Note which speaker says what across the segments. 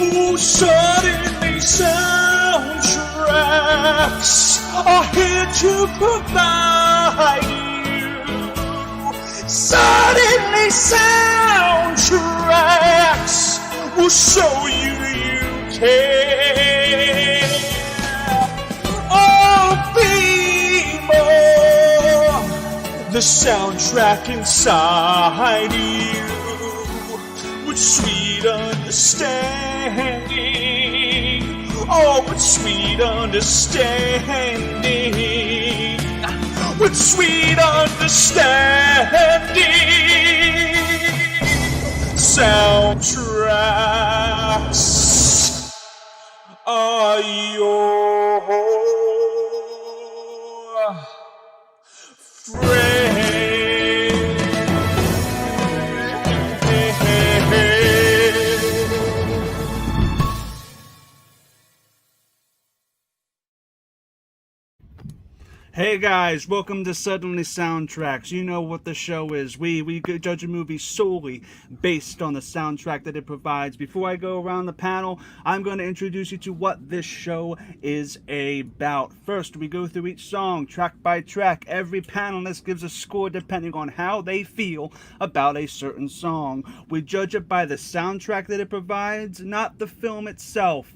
Speaker 1: Ooh, suddenly soundtracks are here to provide you. Suddenly soundtracks will show you care. Oh, be more the soundtrack inside you with sweet understanding. Oh, with sweet understanding. With sweet understanding. Soundtracks are your friend. Hey guys, welcome to Suddenly Soundtracks. You know what the show is. We judge a movie solely based on the soundtrack that it provides. Before I go around the panel, I'm going to introduce you to what this show is about. First, we go through each song, track by track. Every panelist gives a score depending on how they feel about a certain song. We judge it by the soundtrack that it provides, not the film itself.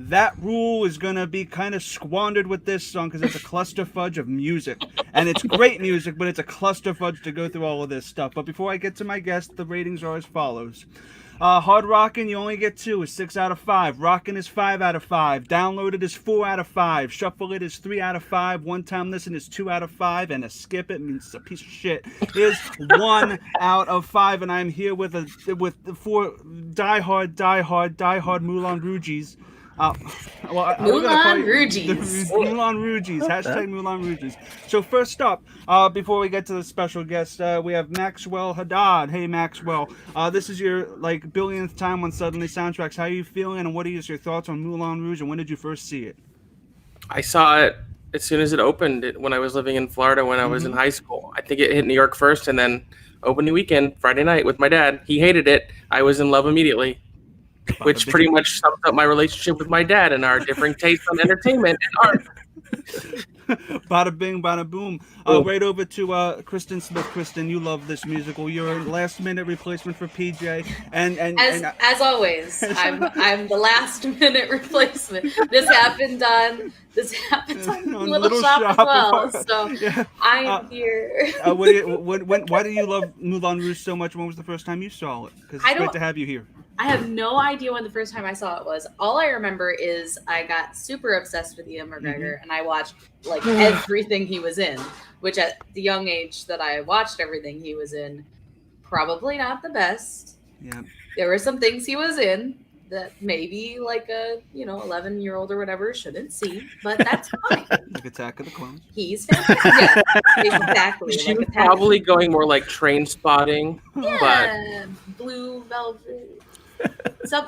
Speaker 1: That rule is going to be kind of squandered with this song because it's a clusterfudge of music. And it's great music, but it's a clusterfudge to go through all of this stuff. But before I get to my guest, the ratings are as follows. Hard Rockin', you only get 2, is 6 out of 5. Rockin' is 5 out of 5. Downloaded is 4 out of 5. Shuffle It is 3 out of 5. One Time Listen is 2 out of 5. And a Skip It means it's a piece of shit is 1 out of 5. And I'm here with 4 diehard Moulin Rouges.
Speaker 2: Moulin Rouges.
Speaker 1: Moulin Rouges. Hashtag Moulin Rouges. So first up, before we get to the special guest, we have Maxwell Haddad. Hey Maxwell, this is your billionth time on Suddenly Soundtracks. How are you feeling, and what are your thoughts on Moulin Rouge, and when did you first see it?
Speaker 3: I saw it as soon as it opened when I was living in Florida when I was in high school. I think it hit New York first and then opening weekend, Friday night with my dad. He hated it. I was in love immediately. Which pretty much sums up my relationship with my dad and our differing tastes on entertainment and art.
Speaker 1: Bada bing, bada boom. Right over to Kristen Smith. Kristen, you love this musical. You're a last-minute replacement for PJ,
Speaker 2: as always, I'm the last-minute replacement. This happened on Little Shop as well. So yeah. I'm here.
Speaker 1: Why do you love Moulin Rouge so much? When was the first time you saw it? Because it's great to have you here.
Speaker 2: I have no idea when the first time I saw it was. All I remember is I got super obsessed with Ian McGregor, and I watched everything he was in, which at the young age that I watched everything he was in, probably not the best.
Speaker 1: Yeah.
Speaker 2: There were some things he was in that maybe like a 11-year-old or whatever shouldn't see, but that's fine.
Speaker 1: Like Attack of the Clones.
Speaker 2: He's fantastic. Yeah, exactly.
Speaker 3: She was probably going more like Train Spotting.
Speaker 2: Yeah, Blue Velvet. So,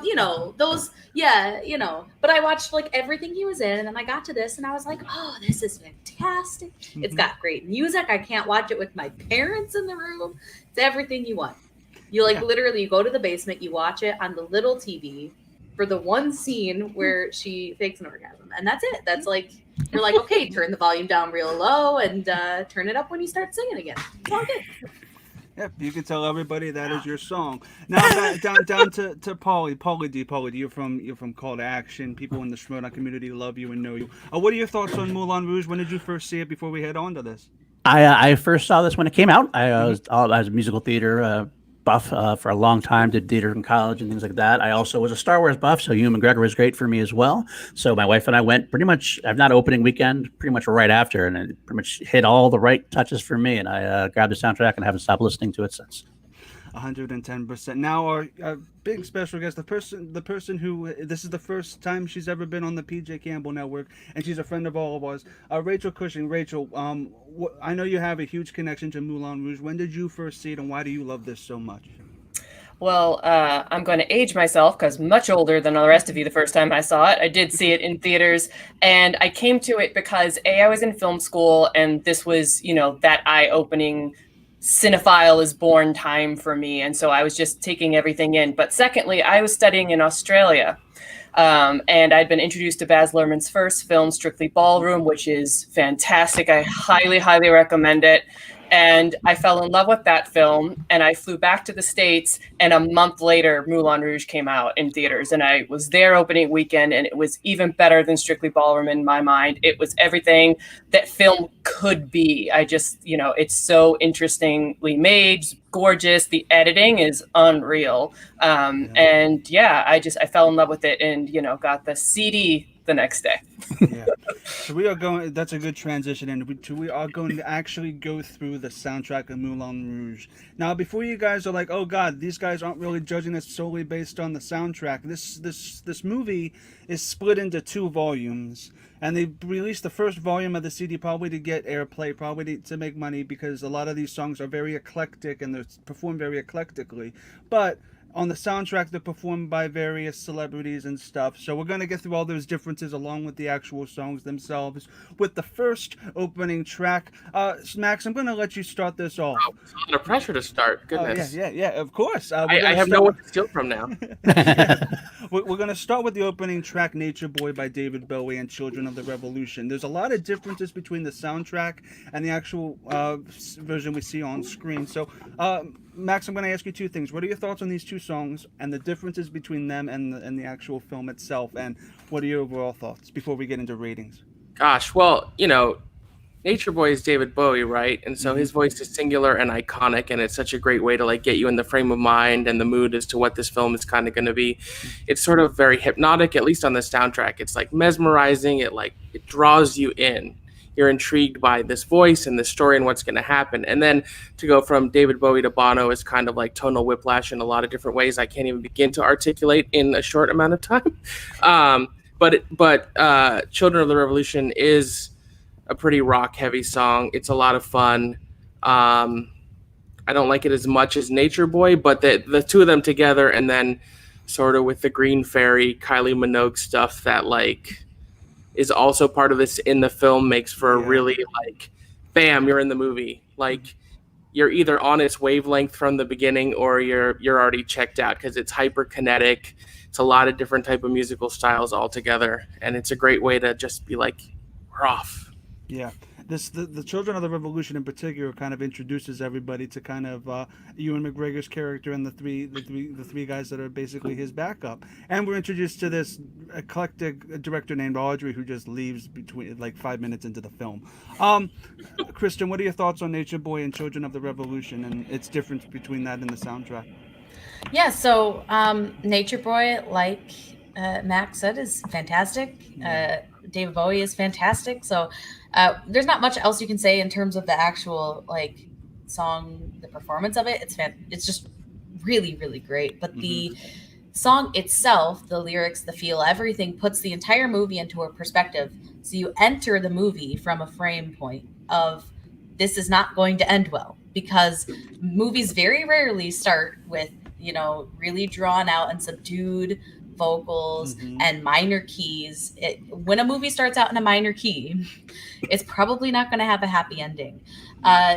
Speaker 2: those, but I watched everything he was in, and then I got to this and I was like, oh, this is fantastic. Mm-hmm. It's got great music. I can't watch it with my parents in the room. It's everything you want. You literally, you go to the basement, you watch it on the little TV for the one scene where she fakes an orgasm, and that's it. That's you're like, okay, turn the volume down real low and turn it up when you start singing again. It's all good.
Speaker 1: Yep, you can tell everybody that is your song. Now down to Paulie. Paulie D, you're from Call to Action. People in the Schmodown community love you and know you. What are your thoughts on Moulin Rouge? When did you first see it before we head on to this?
Speaker 4: I first saw this when it came out. I was a musical theater buff for a long time, did theater in college and things like that. I also was a Star Wars buff, so Ewan McGregor was great for me as well. So my wife and I went pretty much, not opening weekend, pretty much right after, and it pretty much hit all the right touches for me, and I grabbed the soundtrack and haven't stopped listening to it since.
Speaker 1: 110%. Now our big special guest, the person who, this is the first time she's ever been on the PJ Campbell Network, and she's a friend of all of ours, Rachel Cushing. Rachel, I know you have a huge connection to Moulin Rouge. When did you first see it, and why do you love this so much?
Speaker 5: Well, I'm going to age myself because much older than the rest of you the first time I saw it. I did see it in theaters, and I came to it because I was in film school, and this was, that eye-opening cinephile is born time for me. And so I was just taking everything in. But secondly, I was studying in Australia. And I'd been introduced to Baz Luhrmann's first film, Strictly Ballroom, which is fantastic. I highly, highly recommend it. And I fell in love with that film, and I flew back to the States, and a month later, Moulin Rouge came out in theaters, and I was there opening weekend, and it was even better than Strictly Ballroom in my mind. It was everything that film could be. I just, it's so interestingly made, gorgeous. The editing is unreal. And yeah, I fell in love with it and, got the CD the next day.
Speaker 1: Yeah. So we are going, that's a good transition, and we are going to actually go through the soundtrack of Moulin Rouge. Now, before you guys are like, oh God, these guys aren't really judging this solely based on the soundtrack. This movie is split into 2 volumes, and they released the first volume of the CD probably to get airplay, probably to make money, because a lot of these songs are very eclectic and they're performed very eclectically. But on the soundtrack, they're performed by various celebrities and stuff. So we're going to get through all those differences along with the actual songs themselves. With the first opening track, Max, I'm going to let you start this off.
Speaker 3: Oh, it's under pressure to start. Goodness.
Speaker 1: Yeah, of course.
Speaker 3: I have no one to steal from now.
Speaker 1: We're going to start with the opening track, Nature Boy by David Bowie and Children of the Revolution. There's a lot of differences between the soundtrack and the actual version we see on screen. So, Max, I'm going to ask you 2 things. What are your thoughts on these 2 songs and the differences between them and the actual film itself? And what are your overall thoughts before we get into ratings?
Speaker 3: Gosh, well, Nature Boy is David Bowie, right? And so his voice is singular and iconic, and it's such a great way to get you in the frame of mind and the mood as to what this film is kind of going to be. It's sort of very hypnotic, at least on the soundtrack. It's mesmerizing. It draws you in. You're intrigued by this voice and the story and what's going to happen. And then to go from David Bowie to Bono is kind of like tonal whiplash in a lot of different ways I can't even begin to articulate in a short amount of time. But Children of the Revolution is a pretty rock-heavy song. It's a lot of fun. I don't like it as much as Nature Boy, but the 2 of them together, and then sort of with the Green Fairy, Kylie Minogue stuff that is also part of this in the film, makes for a really bam, you're in the movie. You're either on its wavelength from the beginning or you're already checked out, because it's hyperkinetic. It's a lot of different type of musical styles all together, and it's a great way to just be we're off.
Speaker 1: Yeah. The Children of the Revolution in particular kind of introduces everybody to kind of Ewan McGregor's character and the three guys that are basically his backup. And we're introduced to this eclectic director named Audrey, who just leaves between 5 minutes into the film. Kristen, what are your thoughts on Nature Boy and Children of the Revolution and its difference between that and the soundtrack?
Speaker 2: Yeah, so Nature Boy, like Max said, is fantastic. David Bowie is fantastic. So there's not much else you can say in terms of the actual song, the performance of it. It's just really, really great. But the song itself, the lyrics, the feel, everything puts the entire movie into a perspective. So you enter the movie from a frame point of this is not going to end well, because movies very rarely start with, really drawn out and subdued vocals and minor keys. When a movie starts out in a minor key, it's probably not going to have a happy ending.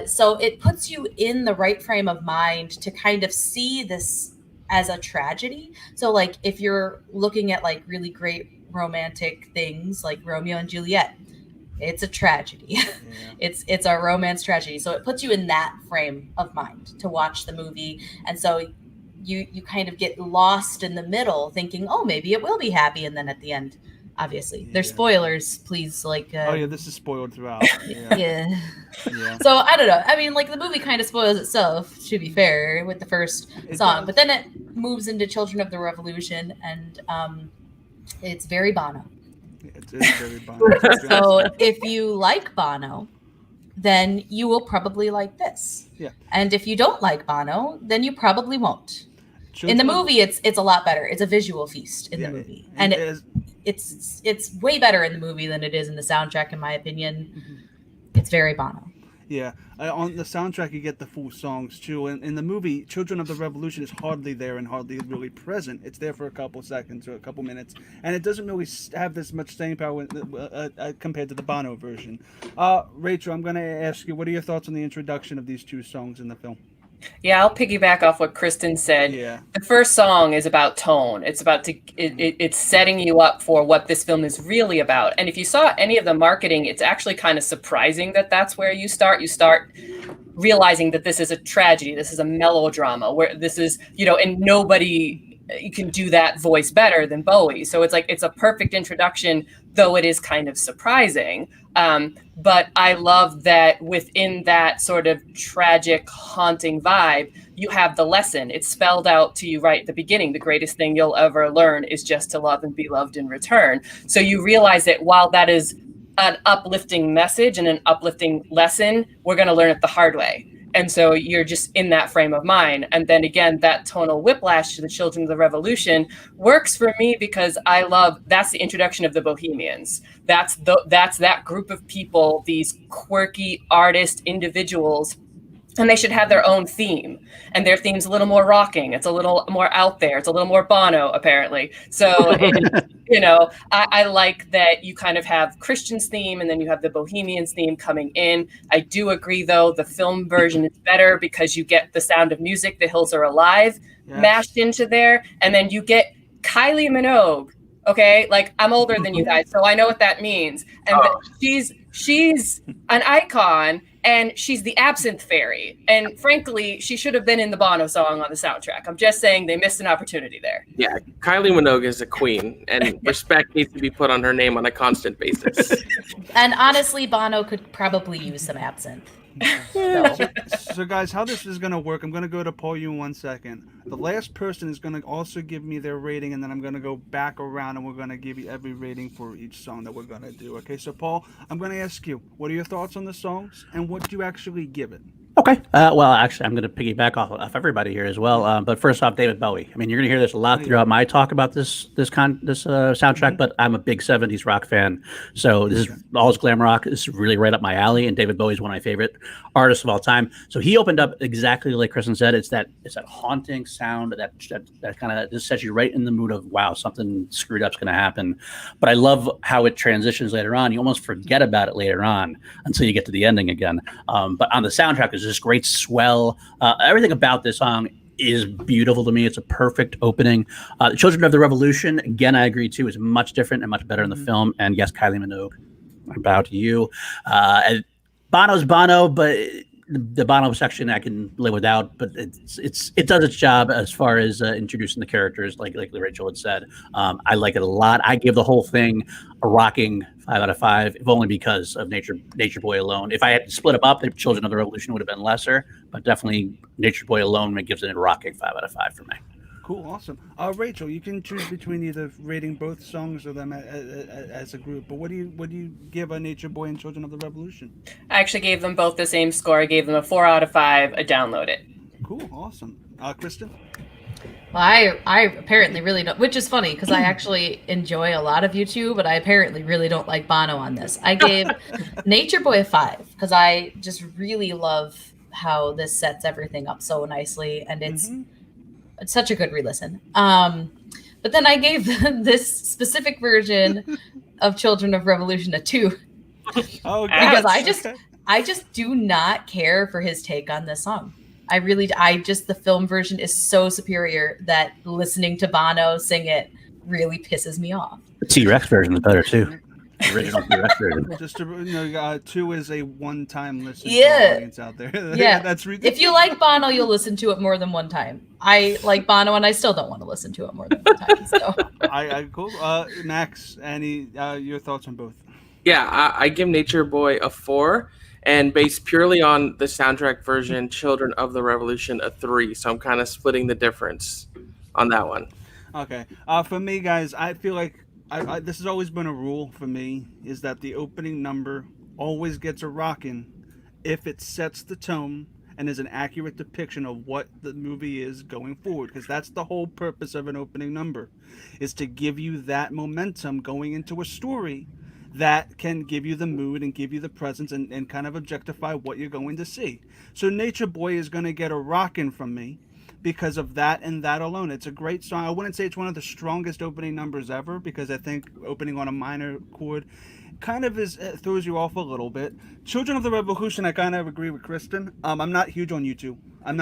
Speaker 2: So it puts you in the right frame of mind to kind of see this as a tragedy. So if you're looking at really great romantic things like Romeo and Juliet, it's a tragedy. Yeah. It's a romance tragedy. So it puts you in that frame of mind to watch the movie. And so you kind of get lost in the middle thinking, oh, maybe it will be happy. And then at the end, obviously, there's spoilers, please. Oh,
Speaker 1: yeah, this is spoiled throughout.
Speaker 2: Yeah. So I don't know. I mean, the movie kind of spoils itself, to be fair, with the first song. But then it moves into Children of the Revolution, and it's very Bono.
Speaker 1: It's very Bono.
Speaker 2: So if you like Bono, then you will probably like this.
Speaker 1: Yeah.
Speaker 2: And if you don't like Bono, then you probably won't. In the movie, it's a lot better. It's a visual feast in the movie, and it's way better in the movie than it is in the soundtrack, in my opinion. It's very Bono.
Speaker 1: Yeah, on the soundtrack you get the full songs too. And in the movie, "Children of the Revolution" is hardly there and hardly really present. It's there for a couple seconds or a couple minutes, and it doesn't really have this much staying power compared to the Bono version. Rachel, I'm going to ask you, what are your thoughts on the introduction of these two songs in the film?
Speaker 5: Yeah, I'll piggyback off what Kristen said.
Speaker 1: Yeah.
Speaker 5: The first song is about tone. It's about it's setting you up for what this film is really about. And if you saw any of the marketing, it's actually kind of surprising that that's where you start. You start realizing that this is a tragedy. This is a melodrama where this is, and nobody can do that voice better than Bowie. So it's a perfect introduction, though it is kind of surprising. But I love that within that sort of tragic, haunting vibe, you have the lesson. It's spelled out to you right at the beginning. The greatest thing you'll ever learn is just to love and be loved in return. So you realize that while that is an uplifting message and an uplifting lesson, we're going to learn it the hard way. And so you're just in that frame of mind. And then again, that tonal whiplash to the Children of the Revolution works for me because that's the introduction of the Bohemians. That's that group of people, these quirky artist individuals, and they should have their own theme. And their theme's a little more rocking. It's a little more out there. It's a little more Bono, apparently. So, I like that you kind of have Christian's theme and then you have the Bohemians theme coming in. I do agree, though, the film version is better because you get the Sound of Music, The Hills Are Alive, mashed into there. And then you get Kylie Minogue. Okay, like I'm older than you guys, so I know what that means. And she's an icon, and she's the absinthe fairy. And frankly, she should have been in the Bono song on the soundtrack. I'm just saying they missed an opportunity there.
Speaker 3: Yeah, Kylie Minogue is a queen, and respect needs to be put on her name on a constant basis.
Speaker 2: And honestly, Bono could probably use some absinthe.
Speaker 1: So guys, how this is going to work, I'm going to go to Paul you in 1 second. The last person is going to also give me their rating, and then I'm going to go back around and we're going to give you every rating for each song that we're going to do. Okay, so Paul, I'm going to ask you, what are your thoughts on the songs and what do you actually give it?
Speaker 4: Okay. Well, actually, I'm going to piggyback off everybody here as well. But first off, David Bowie. I mean, you're going to hear this a lot throughout my talk about this soundtrack. But I'm a big '70s rock fan, so this is all his glam rock. This is really right up my alley. And David Bowie's one of my favorite artists of all time. So he opened up exactly like Kristen said. It's that haunting sound that kind of just sets you right in the mood of wow, something screwed up's going to happen. But I love how it transitions later on. You almost forget about it later on until you get to the ending again. But on the soundtrack, there's this great swell. Everything about this song is beautiful to me. It's a perfect opening. The Children of the Revolution, again, I agree too, is much different and much better in the film. And yes, Kylie Minogue, I'm about you. Bono's Bono, but the Bono section I can live without, but it does its job as far as introducing the characters, like Rachel had said. I like it a lot. I give the whole thing a rocking 5 out of 5, if only because of Nature Boy alone. If I had to split them up, the Children of the Revolution would have been lesser, but definitely Nature Boy alone gives it a rocking 5 out of 5 for me.
Speaker 1: Cool, awesome. Rachel, you can choose between either rating both songs or them as a group. But what do you give a Nature Boy and Children of the Revolution?
Speaker 5: I actually gave them both the same score. I gave them a 4 out of 5. I download it.
Speaker 1: Cool, awesome. Kristen?
Speaker 2: Well, I apparently really don't, which is funny because I actually enjoy a lot of you two, but I apparently really don't like Bono on this. I gave Nature Boy a 5 because I just really love how this sets everything up so nicely, and it's such a good re-listen. But then I gave this specific version of Children of Revolution a 2.
Speaker 1: Oh,
Speaker 2: because I just do not care for his take on this song. The film version is so superior that listening to Bono sing it really pisses me off.
Speaker 4: The T-Rex version is better too. The original T-Rex version.
Speaker 1: Just to 2 is a one-time listen for
Speaker 2: Yeah.
Speaker 1: the audience out there.
Speaker 2: Yeah,
Speaker 1: That's ridiculous.
Speaker 2: If you like Bono, you'll listen to it more than one time. I like Bono, and I still don't want to listen to it more than one time. So,
Speaker 1: cool. Max, any your thoughts on both?
Speaker 3: Yeah, I give Nature Boy a 4, and based purely on the soundtrack version, Children of the Revolution a 3. So I'm kind of splitting the difference on that one.
Speaker 1: Okay. For me, guys, I feel like this has always been a rule for me, is that the opening number always gets a rockin' if it sets the tone and is an accurate depiction of what the movie is going forward, because that's the whole purpose of an opening number, is to give you that momentum going into a story that can give you the mood and give you the presence and kind of objectify what you're going to see. So Nature Boy is going to get a rockin' from me because of that and that alone. It's a great song. I wouldn't say it's one of the strongest opening numbers ever, because I think opening on a minor chord kind of throws you off a little bit. Children of the Revolution, I kind of agree with Kristen. I'm not huge on U2. I'm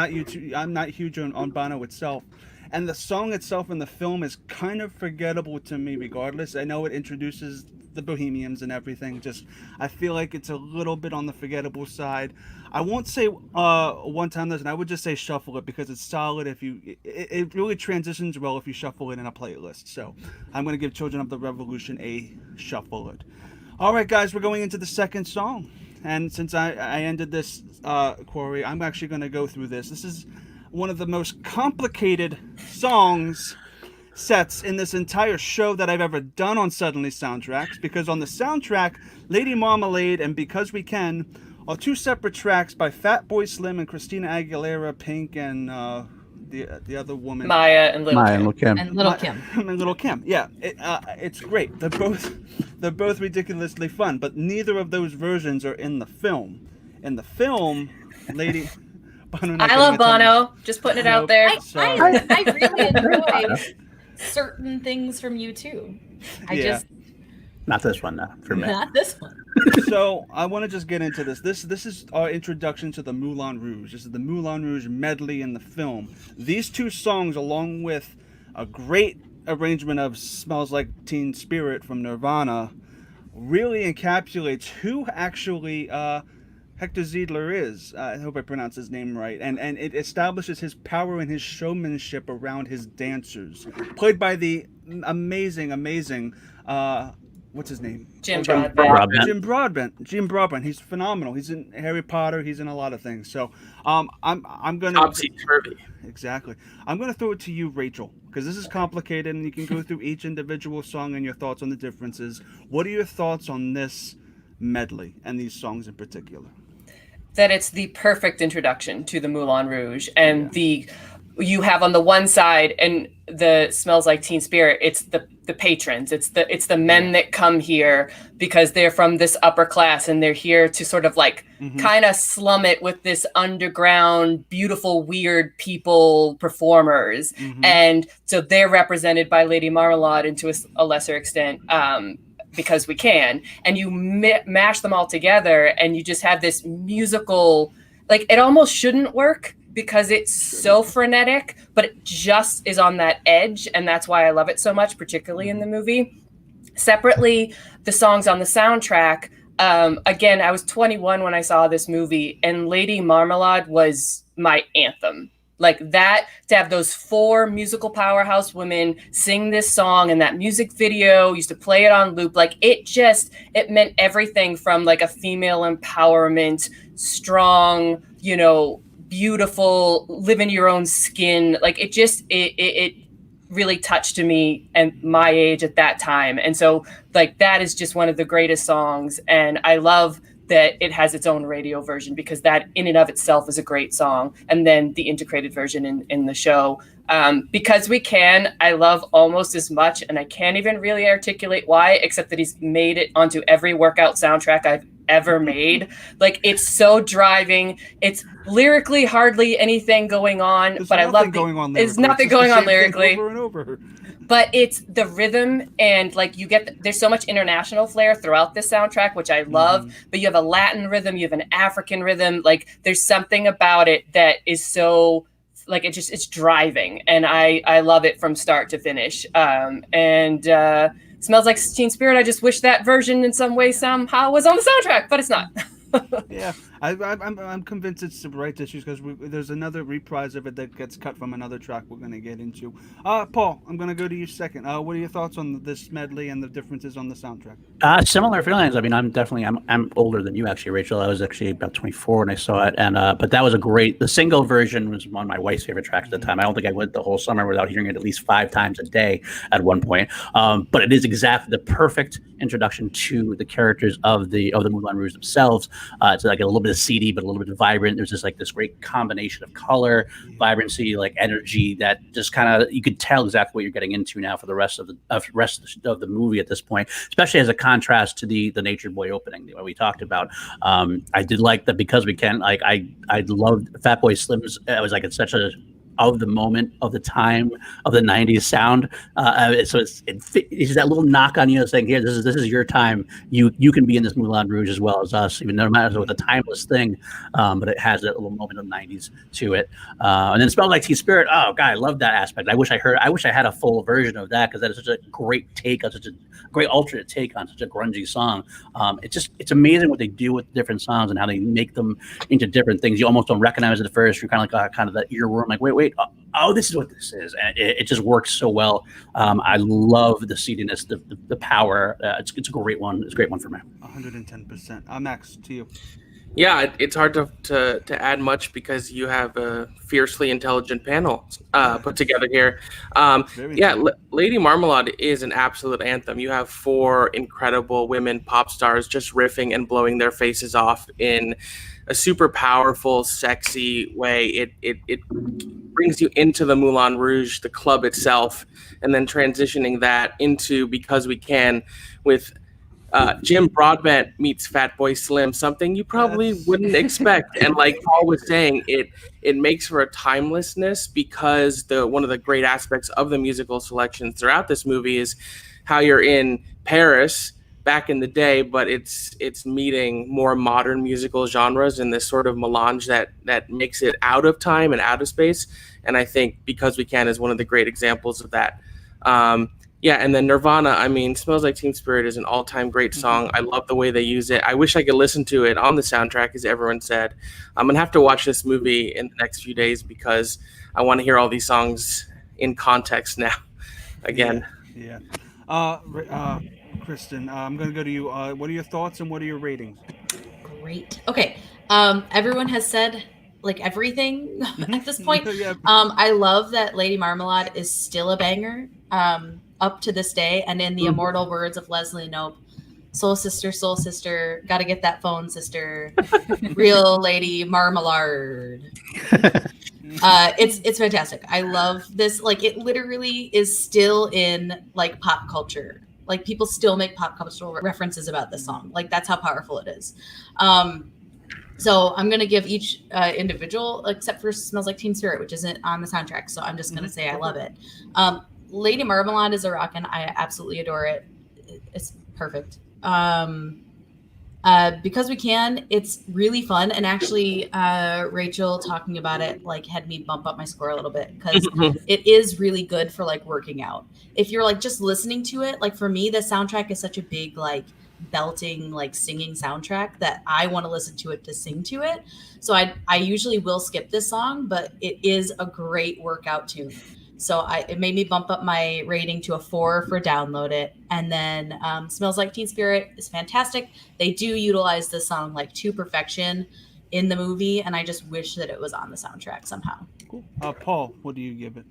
Speaker 1: not huge on Bono itself. And the song itself in the film is kind of forgettable to me regardless. I know it introduces the Bohemians and everything. Just, I feel like it's a little bit on the forgettable side. I won't say one time listen. I would just say shuffle it, because it's solid. It really transitions well if you shuffle it in a playlist. So I'm going to give Children of the Revolution a shuffle it. All right, guys, we're going into the second song. And since I ended this, Corey, I'm actually going to go through this. This is one of the most complicated sets in this entire show that I've ever done on Suddenly Soundtracks, because on the soundtrack, Lady Marmalade and Because We Can are two separate tracks by Fatboy Slim and Christina Aguilera, Pink, and the other woman,
Speaker 5: Maya and Little Kim.
Speaker 2: And Little Kim.
Speaker 1: And Little Kim. Yeah, it's great. They're both ridiculously fun, but neither of those versions are in the film. In the film, Lady...
Speaker 5: I love Bono. Just putting it out there.
Speaker 2: I really enjoy certain things from you too.
Speaker 4: Not this one, though, for me.
Speaker 2: Not this one.
Speaker 1: So I want to just get into this. This is our introduction to the Moulin Rouge. This is the Moulin Rouge medley in the film. These two songs, along with a great arrangement of Smells Like Teen Spirit from Nirvana, really encapsulates who actually Hector Ziedler is. I hope I pronounced his name right. And it establishes his power and his showmanship around his dancers, played by the amazing what's his name?
Speaker 5: Jim Broadbent.
Speaker 1: Jim Broadbent. He's phenomenal. He's in Harry Potter. He's in a lot of things. So I'm gonna
Speaker 3: topsy-turvy.
Speaker 1: Exactly. I'm gonna throw it to you, Rachel, because this is complicated and you can go through each individual song and your thoughts on the differences. What are your thoughts on this medley and these songs in particular?
Speaker 5: That it's the perfect introduction to the Moulin Rouge, and you have on the one side, and the Smells Like Teen Spirit, it's the patrons, it's the men that come here because they're from this upper class and they're here to sort of like kind of slum it with this underground, beautiful, weird people performers, and so they're represented by Lady Marmalade, and to a lesser extent Because We Can, and you mash them all together and you just have this musical, like, it almost shouldn't work because it's so frenetic, but it just is on that edge, and that's why I love it so much, particularly in the movie. Separately, the songs on the soundtrack, again, I was 21 when I saw this movie, and Lady Marmalade was my anthem. Like that, to have those four musical powerhouse women sing this song, and that music video, used to play it on loop. Like it meant everything from like a female empowerment, strong, beautiful, live in your own skin. Like it really touched to me and my age at that time. And so like, that is just one of the greatest songs. And I love that it has its own radio version, because that in and of itself is a great song. And then the integrated version in the show. Because We Can, I love almost as much, and I can't even really articulate why, except that he's made it onto every workout soundtrack I've ever made. Like, it's so driving. It's lyrically hardly anything going on, but I love there's nothing going on lyrically.
Speaker 1: Over and over.
Speaker 5: But it's the rhythm, and like there's so much international flair throughout this soundtrack, which I love, but you have a Latin rhythm, you have an African rhythm. Like there's something about it that is so like, it's driving, and I love it from start to finish. Smells Like Teen Spirit, I just wish that version in some way somehow was on the soundtrack, but it's not.
Speaker 1: Yeah, I'm convinced it's the right issues, because there's another reprise of it that gets cut from another track we're going to get into. Paul, I'm going to go to you second. What are your thoughts on this medley and the differences on the soundtrack?
Speaker 4: Similar feelings. I mean, I'm older than you, actually, Rachel. I was actually about 24 when I saw it, and but that was the single version was one of my wife's favorite tracks at the time. I don't think I went the whole summer without hearing it at least 5 times a day at one point. But it is exactly the perfect introduction to the characters of the Moulin Rouge themselves. To like a little bit as seedy, but a little bit vibrant. There's just like this great combination of color, vibrancy, like energy that just kind of, you could tell exactly what you're getting into now for the rest of the movie at this point, especially as a contrast to the Nature Boy opening that we talked about. I did like that Because We Can. Like I loved Fatboy Slim's. It was like it's such a of the moment, of the time, of the 90s sound. So it's that little knock on you saying, here, this is your time. You can be in this Moulin Rouge as well as us, even no matter what, the timeless thing. But it has that little moment of the 90s to it. And then It Smells Like Teen Spirit. Oh God, I love that aspect. I wish I had a full version of that, because that is such a great take on such a great alternate take on such a grungy song. It's amazing what they do with different songs and how they make them into different things. You almost don't recognize it at first. You're kind of like kind of that earworm, like, wait, oh, this is what this is, and it just works so well. I love the seediness, the power. It's a great one. It's a great one for me.
Speaker 1: 110%. Max, to you.
Speaker 3: Yeah, it's hard to add much because you have a fiercely intelligent panel put together here. Lady Marmalade is an absolute anthem. You have 4 incredible women pop stars just riffing and blowing their faces off in a super powerful, sexy way. It brings you into the Moulin Rouge, the club itself, and then transitioning that into Because We Can with Jim Broadbent meets Fatboy Slim, something you probably wouldn't expect. And like Paul was saying, it makes for a timelessness, because one of the great aspects of the musical selections throughout this movie is how you're in Paris back in the day, but it's meeting more modern musical genres in this sort of melange that makes it out of time and out of space. And I think Because We Can is one of the great examples of that. And then Nirvana, I mean, Smells Like Teen Spirit is an all-time great song. I love the way they use it. I wish I could listen to it on the soundtrack, as everyone said. I'm going to have to watch this movie in the next few days because I want to hear all these songs in context now again.
Speaker 1: Yeah. Kristen, I'm going to go to you. What are your thoughts and what are your ratings?
Speaker 2: Great. Okay. Everyone has said like everything at this point.
Speaker 1: Yeah.
Speaker 2: I love that Lady Marmalade is still a banger up to this day. And in the immortal words of Leslie Knope, soul sister, gotta get that phone, sister. Real Lady Marmalade. It's fantastic. I love this. Like, it literally is still in like pop culture. Like, people still make pop cultural references about this song. Like, that's how powerful it is. So I'm going to give each individual, except for Smells Like Teen Spirit, which isn't on the soundtrack. So I'm just going to say I love it. Lady Marmalade is a rockin'. I absolutely adore it. It's perfect. Because We Can, it's really fun. And actually, Rachel talking about it like had me bump up my score a little bit, because it is really good for like working out. If you're like just listening to it, like for me, the soundtrack is such a big like belting like singing soundtrack that I want to listen to it to sing to it. So I usually will skip this song, but it is a great workout tune. So it made me bump up my rating to a 4 for Download It. And then Smells Like Teen Spirit is fantastic. They do utilize this song like to perfection in the movie, and I just wish that it was on the soundtrack somehow.
Speaker 1: Cool. Paul, what do you give it?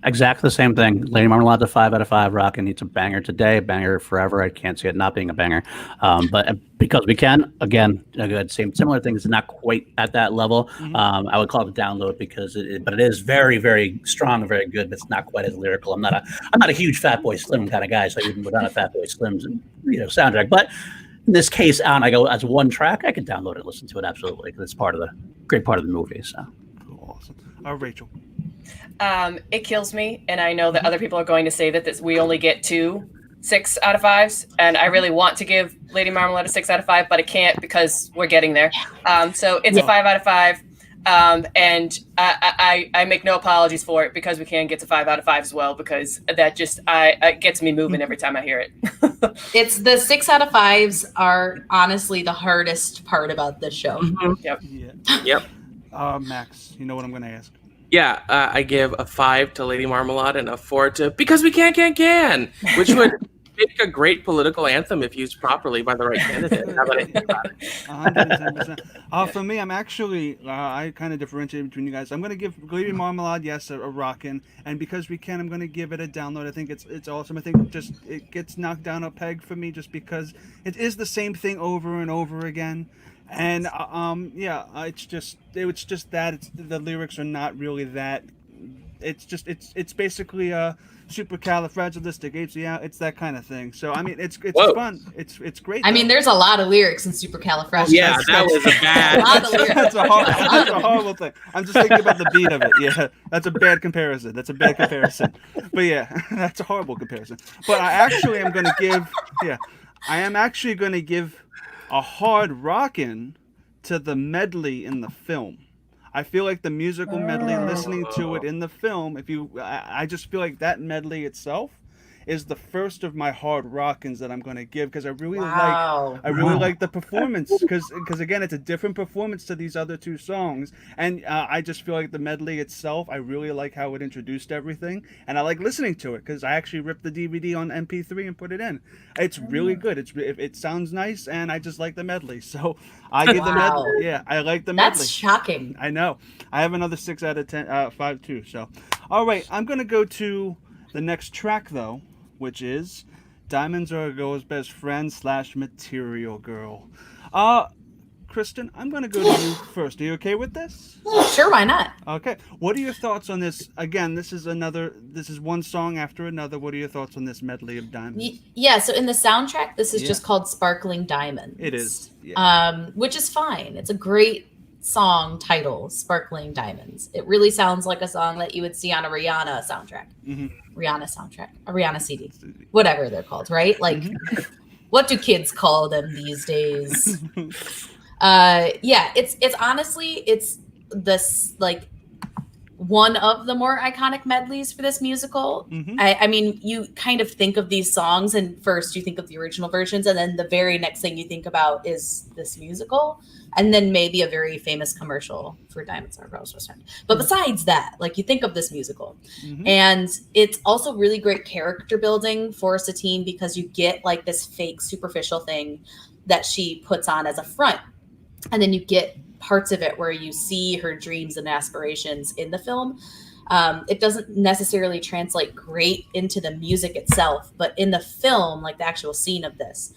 Speaker 4: Exactly the same thing. Lady Marmalade, 5 out of 5. Rockin'. It's a banger today, banger forever. I can't see it not being a banger. But Because We Can, again, similar things. It's not quite at that level. I would call it a download because but it is very, very strong and very good. But it's not quite as lyrical. I'm not a huge Fatboy Slim kind of guy, so I wouldn't put on a Fatboy Slim's soundtrack. But in this case, I go as one track. I could download it and listen to it absolutely, because it's great part of the movie. So
Speaker 1: cool, awesome. Rachel.
Speaker 5: It kills me, and I know that other people are going to say that we only get 2 6 out of 5s, and I really want to give Lady Marmalade a 6 out of 5, but I can't because we're getting there. So it's a 5 out of 5, and I make no apologies for it. Because We Can get a 5 out of 5 as well, because that just it gets me moving every time I hear it.
Speaker 2: It's the 6 out of 5s are honestly the hardest part about this show.
Speaker 5: Yep.
Speaker 3: Yep.
Speaker 1: Max, you know what I'm going to ask?
Speaker 3: Yeah, I give a 5 to Lady Marmalade and a 4 to Because We Can, which would make a great political anthem if used properly by the right candidate. How about it?
Speaker 1: 110%. For me, I'm actually, I kind of differentiate between you guys. I'm going to give Lady Marmalade, yes, a rockin', and Because We Can, I'm going to give it a download. I think it's awesome. I think just it gets knocked down a peg for me just because it is the same thing over and over again. And yeah, it's just that the lyrics are not really that. It's basically a supercalifragilistic. Yeah, it's that kind of thing. So I mean, it's
Speaker 3: Whoa.
Speaker 1: fun. It's great.
Speaker 2: I mean, there's a lot of lyrics in supercalifragilistic.
Speaker 3: Yeah, that was a
Speaker 2: A
Speaker 3: bad.
Speaker 2: lot of lyrics.
Speaker 1: That's a horrible thing. I'm just thinking about the beat of it. Yeah, that's a bad comparison. But yeah, that's a horrible comparison. But I actually am going to give. Yeah, I am actually going to give a hard rockin' to the medley in the film. I feel like the musical medley, listening to it in the film, I just feel like that medley itself is the first of my hard rockins that I'm going to give, because I really like the performance, because again, it's a different performance to these other two songs, and I just feel like the medley itself, I really like how it introduced everything, and I like listening to it because I actually ripped the DVD on MP3 and put it in. It's really good. It sounds nice, and I just like the medley, so I give the medley. Yeah, I like the medley.
Speaker 2: That's shocking.
Speaker 1: I know. I have another 6 out of 10, 5 too. So, all right, I'm gonna go to the next track though, which is Diamonds Are a Girl's Best Friend / Material Girl. Kristen, I'm going to go to you first. Are you okay with this?
Speaker 2: Sure, why not?
Speaker 1: Okay. What are your thoughts on this? Again, this is one song after another. What are your thoughts on this medley of diamonds?
Speaker 2: Yeah, so in the soundtrack, this is just called Sparkling Diamonds.
Speaker 1: It is. Yeah.
Speaker 2: Which is fine. It's a great song title, Sparkling Diamonds. It really sounds like a song that you would see on a Rihanna soundtrack.
Speaker 1: Mm-hmm.
Speaker 2: Rihanna soundtrack, a Rihanna CD, whatever they're called, right? Like, what do kids call them these days? Yeah, it's honestly, it's this like one of the more iconic medleys for this musical.
Speaker 1: Mm-hmm.
Speaker 2: I mean, you kind of think of these songs, and first you think of the original versions, and then the very next thing you think about is this musical, and then maybe a very famous commercial for Diamonds Are a Girl's Best Friend. But besides that, like, you think of this musical.
Speaker 1: Mm-hmm.
Speaker 2: And it's also really great character building for Satine, because you get like this fake superficial thing that she puts on as a front. And then you get parts of it where you see her dreams and aspirations in the film. It doesn't necessarily translate great into the music itself, but in the film, like the actual scene of this,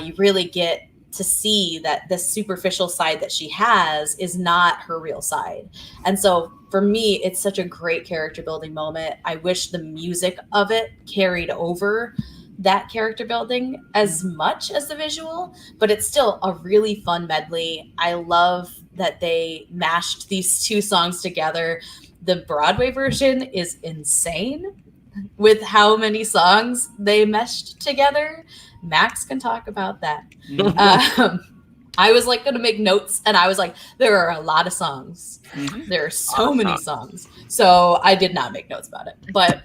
Speaker 2: you really get to see that this superficial side that she has is not her real side. And so for me, it's such a great character building moment. I wish the music of it carried over that character building as much as the visual, but it's still a really fun medley. I love that they mashed these two songs together. The Broadway version is insane with how many songs they meshed together. Max can talk about that. I was like going to make notes, and I was like, there are a lot of songs.
Speaker 1: Mm-hmm.
Speaker 2: There are so many songs. So I did not make notes about it. But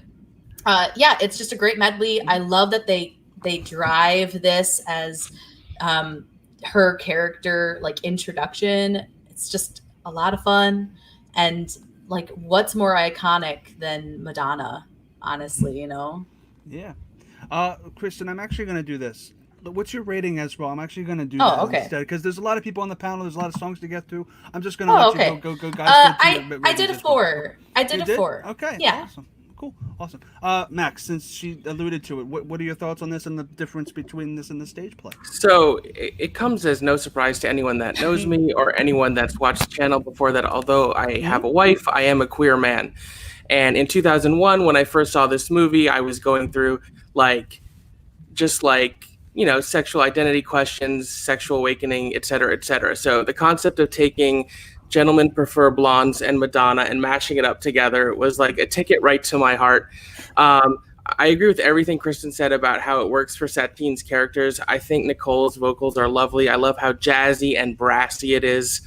Speaker 2: yeah, it's just a great medley. I love that they drive this as her character, like, introduction. It's just a lot of fun. And like, what's more iconic than Madonna, honestly, you know?
Speaker 1: Yeah. Kristen, I'm actually going to do this. What's your rating as well? I'm actually going to do that instead, because there's a lot of people on the panel. There's a lot of songs to get through. I'm just going to let you go, guys.
Speaker 2: I did a 4. I did a 4.
Speaker 1: Okay.
Speaker 2: Yeah.
Speaker 1: Awesome. Cool. Awesome. Max, since she alluded to it, what are your thoughts on this and the difference between this and the stage play?
Speaker 3: So it comes as no surprise to anyone that knows me or anyone that's watched the channel before that although I have a wife, I am a queer man. And in 2001, when I first saw this movie, I was going through sexual identity questions, sexual awakening, et cetera, et cetera. So the concept of taking Gentlemen Prefer Blondes and Madonna and mashing it up together was like a ticket right to my heart. I agree with everything Kristen said about how it works for Satine's characters. I think Nicole's vocals are lovely. I love how jazzy and brassy it is.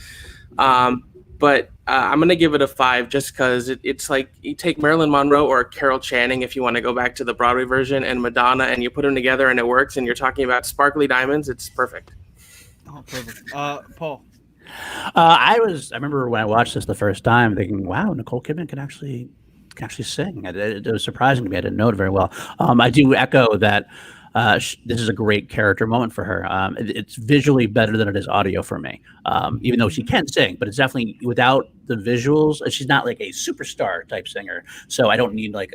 Speaker 3: But I'm going to give it a 5 just because it's like you take Marilyn Monroe or Carol Channing, if you want to go back to the Broadway version, and Madonna, and you put them together and it works, and you're talking about sparkly diamonds. It's perfect.
Speaker 1: Oh, perfect. Paul?
Speaker 4: I remember when I watched this the first time thinking, wow, Nicole Kidman can actually sing. It was surprising to me. I didn't know it very well. I do echo that this is a great character moment for her. It's visually better than it is audio for me, even though she can sing, but it's definitely without the visuals. She's not like a superstar type singer, so I don't need like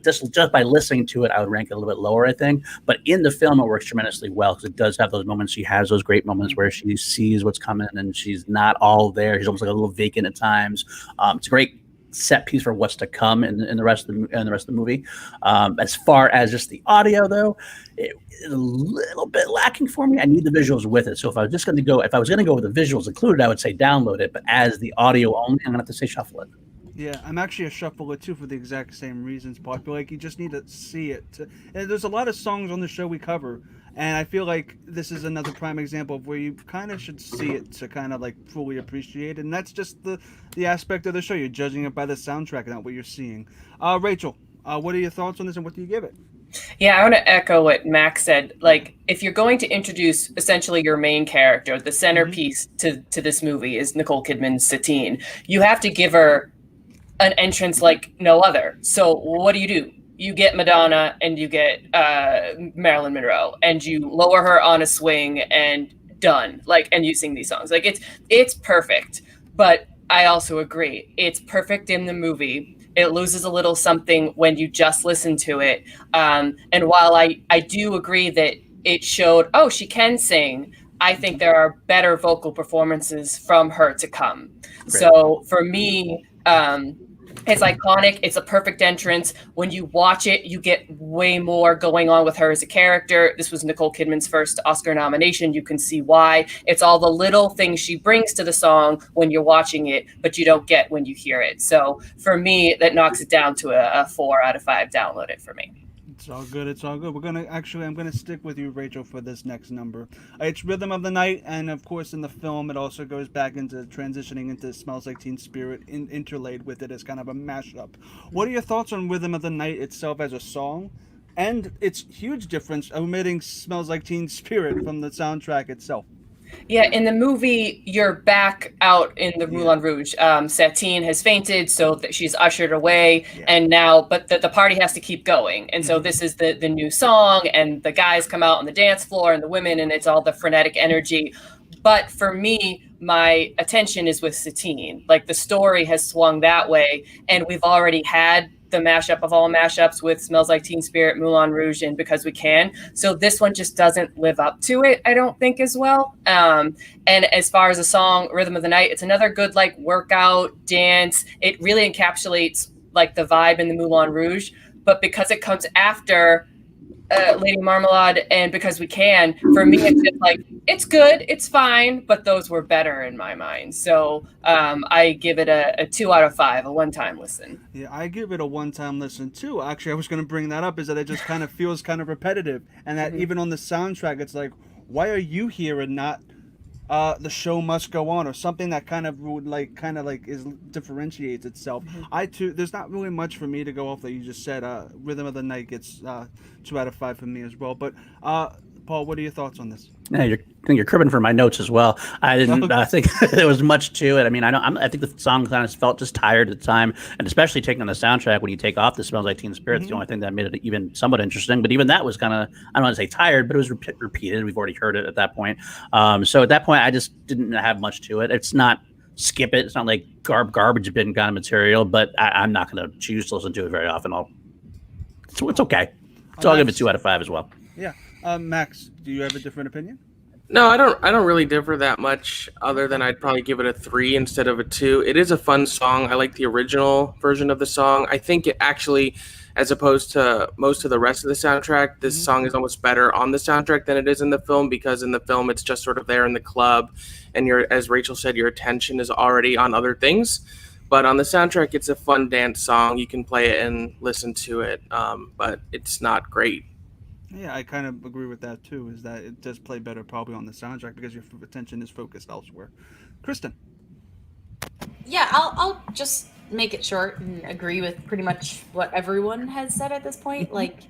Speaker 4: just by listening to it, I would rank it a little bit lower, I think. But in the film, it works tremendously well because it does have those moments. She has those great moments where she sees what's coming and she's not all there. She's almost like a little vacant at times. It's a great set piece for what's to come in the rest of the movie. As far as just the audio, though, it's a little bit lacking for me. I need the visuals with it. So if I was going to go with the visuals included, I would say download it. But as the audio only, I'm gonna have to say shuffle it.
Speaker 1: Yeah, I'm actually a shuffler too for the exact same reasons, Paul. I feel like you just need to see it. And there's a lot of songs on the show we cover, and I feel like this is another prime example of where you kind of should see it to kind of like fully appreciate it. And that's just the aspect of the show. You're judging it by the soundtrack and not what you're seeing. Rachel, what are your thoughts on this and what do you give it?
Speaker 5: Yeah, I want to echo what Max said. Like, if you're going to introduce essentially your main character, the centerpiece to this movie is Nicole Kidman's Satine. You have to give her an entrance like no other. So what do? You get Madonna and you get Marilyn Monroe, and you lower her on a swing and done. Like, and you sing these songs. Like, it's perfect. But I also agree, it's perfect in the movie. It loses a little something when you just listen to it. And while I do agree that it showed, oh, she can sing, I think there are better vocal performances from her to come. Great. So for me, it's iconic. It's a perfect entrance. When you watch it, you get way more going on with her as a character. This was Nicole Kidman's first Oscar nomination. You can see why. It's all the little things she brings to the song when you're watching it, but you don't get when you hear it. So for me, that knocks it down to a 4 out of 5. Download it for me.
Speaker 1: It's all good. It's all good. I'm gonna stick with you, Rachel, for this next number. It's Rhythm of the Night, and of course in the film it also goes back into transitioning into Smells Like Teen Spirit, interlaid with it as kind of a mashup. What are your thoughts on Rhythm of the Night itself as a song, and its huge difference omitting Smells Like Teen Spirit from the soundtrack itself?
Speaker 5: Yeah, in the movie, you're back out in the Moulin Rouge. Satine has fainted, so she's ushered away, and now, but the party has to keep going. And so this is the new song, and the guys come out on the dance floor, and the women, and it's all the frenetic energy. But for me, my attention is with Satine. Like, the story has swung that way, and we've already had the mashup of all mashups with Smells Like Teen Spirit, Moulin Rouge, and Because We Can. So this one just doesn't live up to it, I don't think, as well. And as far as the song Rhythm of the Night, it's another good like workout dance. It really encapsulates like the vibe in the Moulin Rouge, but because it comes after Lady Marmalade and Because We Can, for me it's just like, it's good, it's fine, but those were better in my mind. So I give it a 2 out of 5, a one-time listen.
Speaker 1: Yeah, I give it a one-time listen too. Actually, I was going to bring that up, is that it just kind of feels kind of repetitive, and that even on the soundtrack it's like, why are you here and not The Show Must Go On, or something that kind of would differentiates itself. There's not really much for me to go off that you just said. Rhythm of the Night gets 2 out of 5 for me as well. But Paul, what are your thoughts on this?
Speaker 4: Yeah, I think you're cribbing for my notes as well. I didn't think there was much to it. I mean, I think the song kind of felt just tired at the time, and especially taking on the soundtrack when you take off the Smells Like Teen Spirit, it's the only thing that made it even somewhat interesting. But even that was kind of, I don't want to say tired, but it was repeated. We've already heard it at that point. So at that point, I just didn't have much to it. It's not skip it. It's not like garbage bin kind of material, but I'm not going to choose to listen to it very often. It's okay. So I'll give it 2 out of 5 as well.
Speaker 1: Yeah. Max, do you have a different opinion?
Speaker 3: No, I don't really differ that much, other than I'd probably give it a 3 instead of a 2. It is a fun song. I like the original version of the song. I think it actually, as opposed to most of the rest of the soundtrack, this song is almost better on the soundtrack than it is in the film, because in the film it's just sort of there in the club, and as Rachel said, your attention is already on other things. But on the soundtrack, it's a fun dance song. You can play it and listen to it, but it's not great.
Speaker 1: Yeah, I kind of agree with that too, is that it does play better probably on the soundtrack because your attention is focused elsewhere. Kristen?
Speaker 2: Yeah, I'll just make it short and agree with pretty much what everyone has said at this point. Like,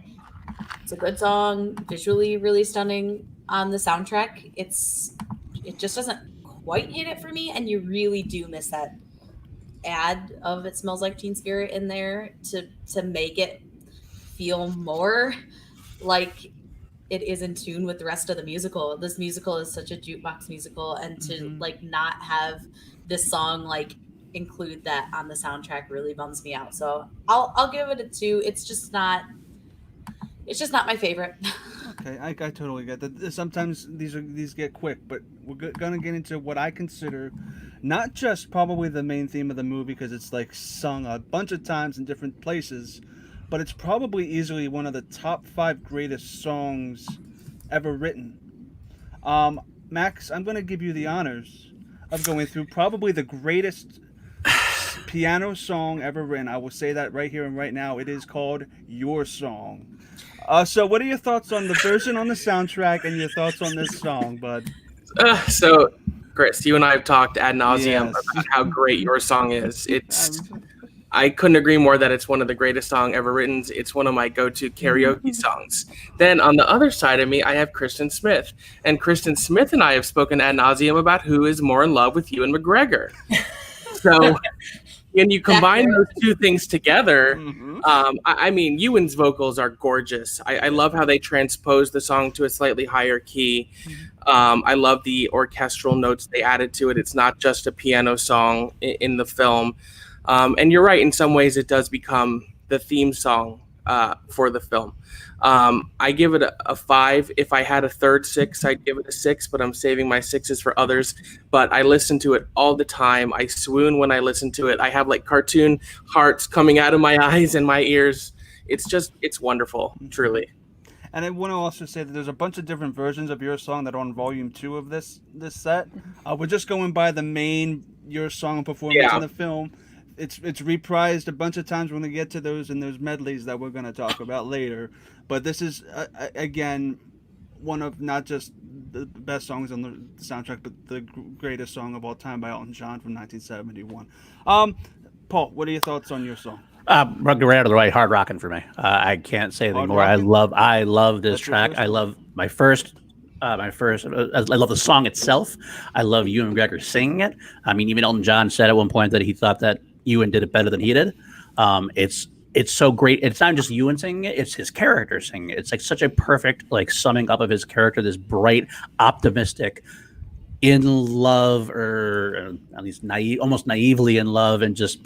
Speaker 2: it's a good song, visually really stunning. On the soundtrack, it just doesn't quite hit it for me, and you really do miss that ad of It Smells Like Teen Spirit in there to make it feel more like it is in tune with the rest of the musical. This musical is such a jukebox musical, and to like not have this song like include that on the soundtrack really bums me out. So I'll give it a 2. It's just not my favorite.
Speaker 1: Okay, I totally get that. Sometimes these get quick, but we're gonna get into what I consider not just probably the main theme of the movie because it's like sung a bunch of times in different places, but it's probably easily one of the top 5 greatest songs ever written. Max, I'm gonna give you the honors of going through probably the greatest piano song ever written. I will say that right here and right now. It is called Your Song. So what are your thoughts on the version on the soundtrack and your thoughts on this song, bud?
Speaker 3: So, Chris, you and I have talked ad nauseum
Speaker 1: Yes.
Speaker 3: about how great Your Song is. I couldn't agree more that it's one of the greatest songs ever written. It's one of my go-to karaoke songs. Then on the other side of me, I have Kristen Smith. And Kristen Smith and I have spoken ad nauseum about who is more in love with Ewan McGregor. So when you combine those two things together, I mean, Ewan's vocals are gorgeous. I love how they transpose the song to a slightly higher key. I love the orchestral notes they added to it. It's not just a piano song in the film. And you're right, in some ways it does become the theme song for the film. I give it a 5. If I had a third 6, I'd give it a 6, but I'm saving my 6s for others. But I listen to it all the time. I swoon when I listen to it. I have like cartoon hearts coming out of my eyes and my ears. It's wonderful, truly.
Speaker 1: And I want to also say that there's a bunch of different versions of Your Song that are on volume 2 of this set. We're just going by the main Your Song performance in the film. It's reprised a bunch of times when we get to those and those medleys that we're going to talk about later. But this is, again, one of not just the best songs on the soundtrack, but the greatest song of all time by Elton John from 1971. Paul, what are your thoughts on Your Song?
Speaker 4: Rugged right out of the right, hard rocking for me. I can't say anything more. I love this track. I love I love the song itself. I love Ewan McGregor singing it. I mean, even Elton John said at one point that he thought that Ewan did it better than he did. It's so great. It's not just Ewan singing it; it's his character singing it. It's like such a perfect like summing up of his character. This bright, optimistic, in love, or at least naive, almost naively in love, and just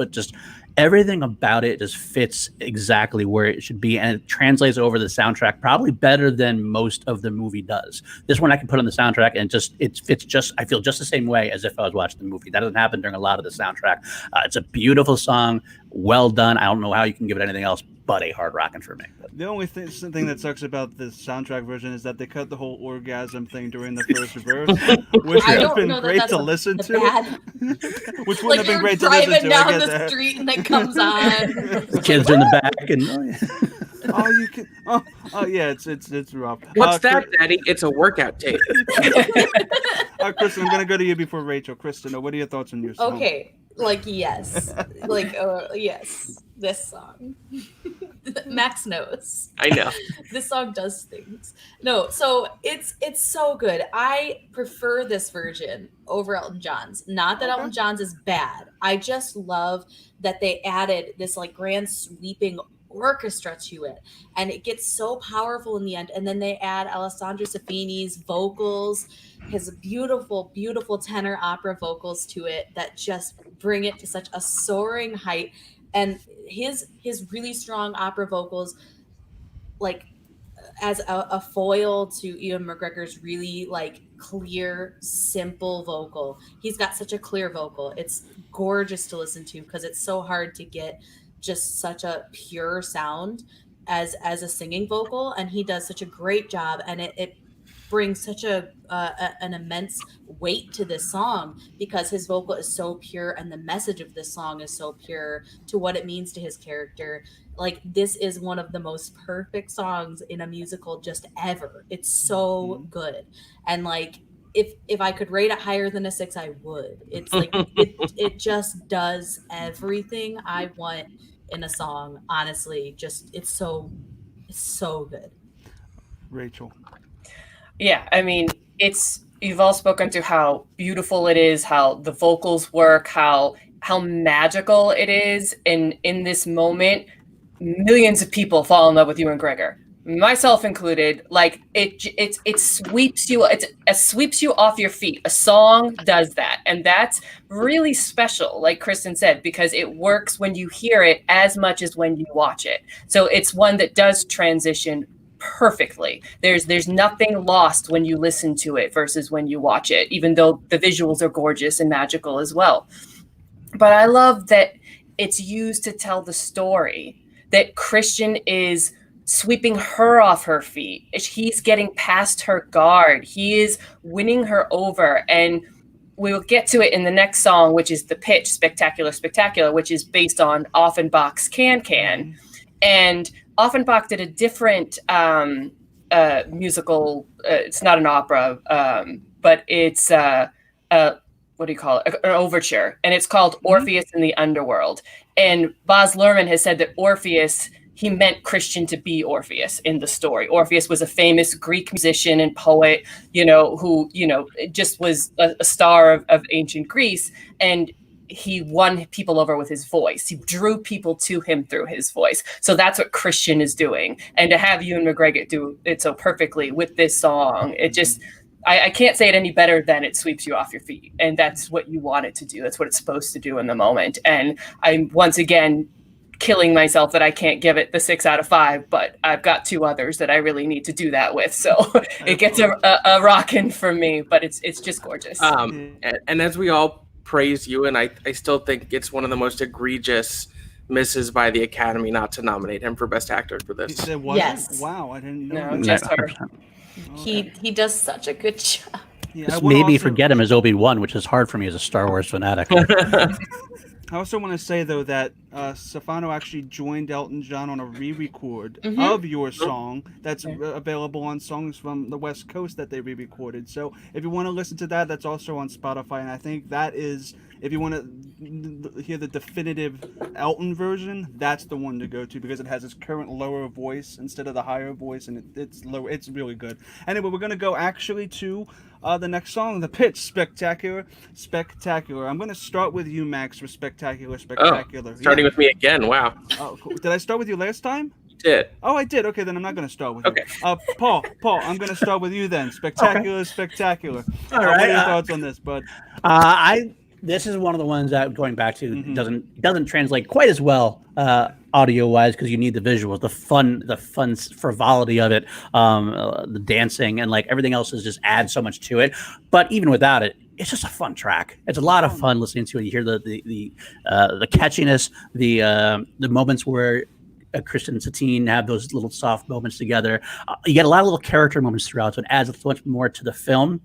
Speaker 4: everything about it just fits exactly where it should be, and it translates over the soundtrack probably better than most of the movie does. This one I can put on the soundtrack and it fits just, I feel just the same way as if I was watching the movie. That doesn't happen during a lot of the soundtrack. It's a beautiful song, well done. I don't know how you can give it anything else but a hard rocking for me.
Speaker 1: The only thing that sucks about the soundtrack version is that they cut the whole orgasm thing during the first verse, which would have been great to listen to. Which would have been great to listen to.
Speaker 2: Driving down the street and it comes on.
Speaker 4: Kids in the back and
Speaker 1: you can. Oh yeah, it's rough.
Speaker 3: What's that, Daddy? It's a workout tape.
Speaker 1: Kristen, I'm gonna go to you before Rachel. Kristen, what are your thoughts on Your Song?
Speaker 2: Okay, yes, yes, this song. Max knows.
Speaker 3: I know.
Speaker 2: This song does things. No, so it's so good. I prefer this version over Elton John's. Not that Elton John's is bad. I just love that they added this like grand sweeping orchestra to it, and it gets so powerful in the end. And then they add Alessandro Safini's vocals, his beautiful tenor opera vocals to it that just bring it to such a soaring height. And his really strong opera vocals, like as a foil to Ewan McGregor's really like clear, simple vocal. He's got such a clear vocal. It's gorgeous to listen to because it's so hard to get just such a pure sound as a singing vocal, and he does such a great job, and it brings such an immense weight to this song because his vocal is so pure and the message of this song is so pure to what it means to his character. Like, this is one of the most perfect songs in a musical just ever. It's so good. And like, if I could rate it higher than a 6, I would. It's like it just does everything I want in a song. Honestly, just it's so good.
Speaker 1: Rachel.
Speaker 5: Yeah, I mean, you've all spoken to how beautiful it is, how the vocals work, how magical it is, and in this moment, millions of people fall in love with Ewan McGregor. myself included, like it sweeps you, it sweeps you off your feet. A song does that, and that's really special, like Kristen said, because it works when you hear it as much as when you watch it. So it's one that does transition perfectly. There's nothing lost when you listen to it versus when you watch it, even though the visuals are gorgeous and magical as well. But I love that it's used to tell the story, that Christian is sweeping her off her feet. He's getting past her guard. He is winning her over. And we will get to it in the next song, which is the pitch, Spectacular, Spectacular, which is based on Offenbach's Can Can. And Offenbach did a different musical. It's not an opera, but it's what do you call it? An overture. And it's called Orpheus in the Underworld. And Baz Luhrmann has said that Orpheus, he meant Christian to be Orpheus in the story. Orpheus was a famous Greek musician and poet, who, just was a star of ancient Greece. And he won people over with his voice. He drew people to him through his voice. So that's what Christian is doing. And to have Ewan McGregor do it so perfectly with this song, it just, I can't say it any better than it sweeps you off your feet. And that's what you want it to do. That's what it's supposed to do in the moment. And I'm once again killing myself that I can't give it the 6 out of 5, but I've got 2 others that I really need to do that with. So it gets a rockin' from me, but it's just gorgeous.
Speaker 3: And as we all praise you, and I still think it's one of the most egregious misses by the Academy not to nominate him for Best Actor for this.
Speaker 2: Yes.
Speaker 1: Wow, I didn't know.
Speaker 5: No, just her.
Speaker 2: He does such a good job.
Speaker 1: Yeah,
Speaker 4: Just maybe forget him as Obi-Wan, which is hard for me as a Star Wars fanatic.
Speaker 1: I also want to say, though, that Stefano actually joined Elton John on a re-record of your song that's available on Songs from the West Coast that they re-recorded. So if you want to listen to that, that's also on Spotify. And I think that is, if you want to hear the definitive Elton version, that's the one to go to because it has its current lower voice instead of the higher voice, and it's lower. It's really good. Anyway, we're going to go actually to the next song, the pitch, Spectacular, Spectacular. I'm going to start with you, Max, for Spectacular, Spectacular.
Speaker 3: Starting with me again. Wow.
Speaker 1: Oh, cool. Did I start with you last time?
Speaker 3: You did.
Speaker 1: Oh, I did. Okay, then I'm not going to start with you.
Speaker 3: Okay.
Speaker 1: Paul, I'm going to start with you then. Spectacular, Spectacular.
Speaker 4: All
Speaker 1: What
Speaker 4: right.
Speaker 1: are your thoughts on this, bud?
Speaker 4: This is one of the ones that, going back to, doesn't translate quite as well audio wise because you need the visuals, the fun frivolity of it, the dancing, and like everything else is just adds so much to it. But even without it, it's just a fun track. It's a lot of fun listening to it. You hear the catchiness, the moments where Kristen and Satine have those little soft moments together. You get a lot of little character moments throughout, so it adds so much more to the film.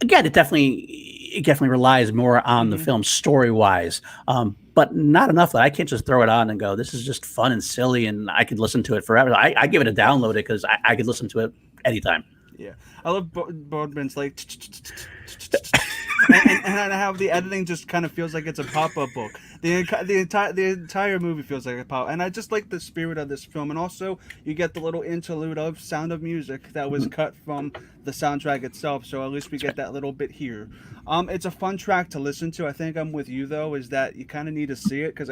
Speaker 4: Again, it definitely relies more on the film story-wise, but not enough that I can't just throw it on and go, this is just fun and silly, and I could listen to it forever. I give it a download it because I could listen to it anytime.
Speaker 1: Yeah, I love Boardman's like, and how the editing just kind of feels like it's a pop-up book. The entire movie feels like a pop, and I just like the spirit of this film. And also, you get the little interlude of Sound of Music that was cut from the soundtrack itself. So at least we get that little bit here. It's a fun track to listen to. I think I'm with you though, is that you kind of need to see it because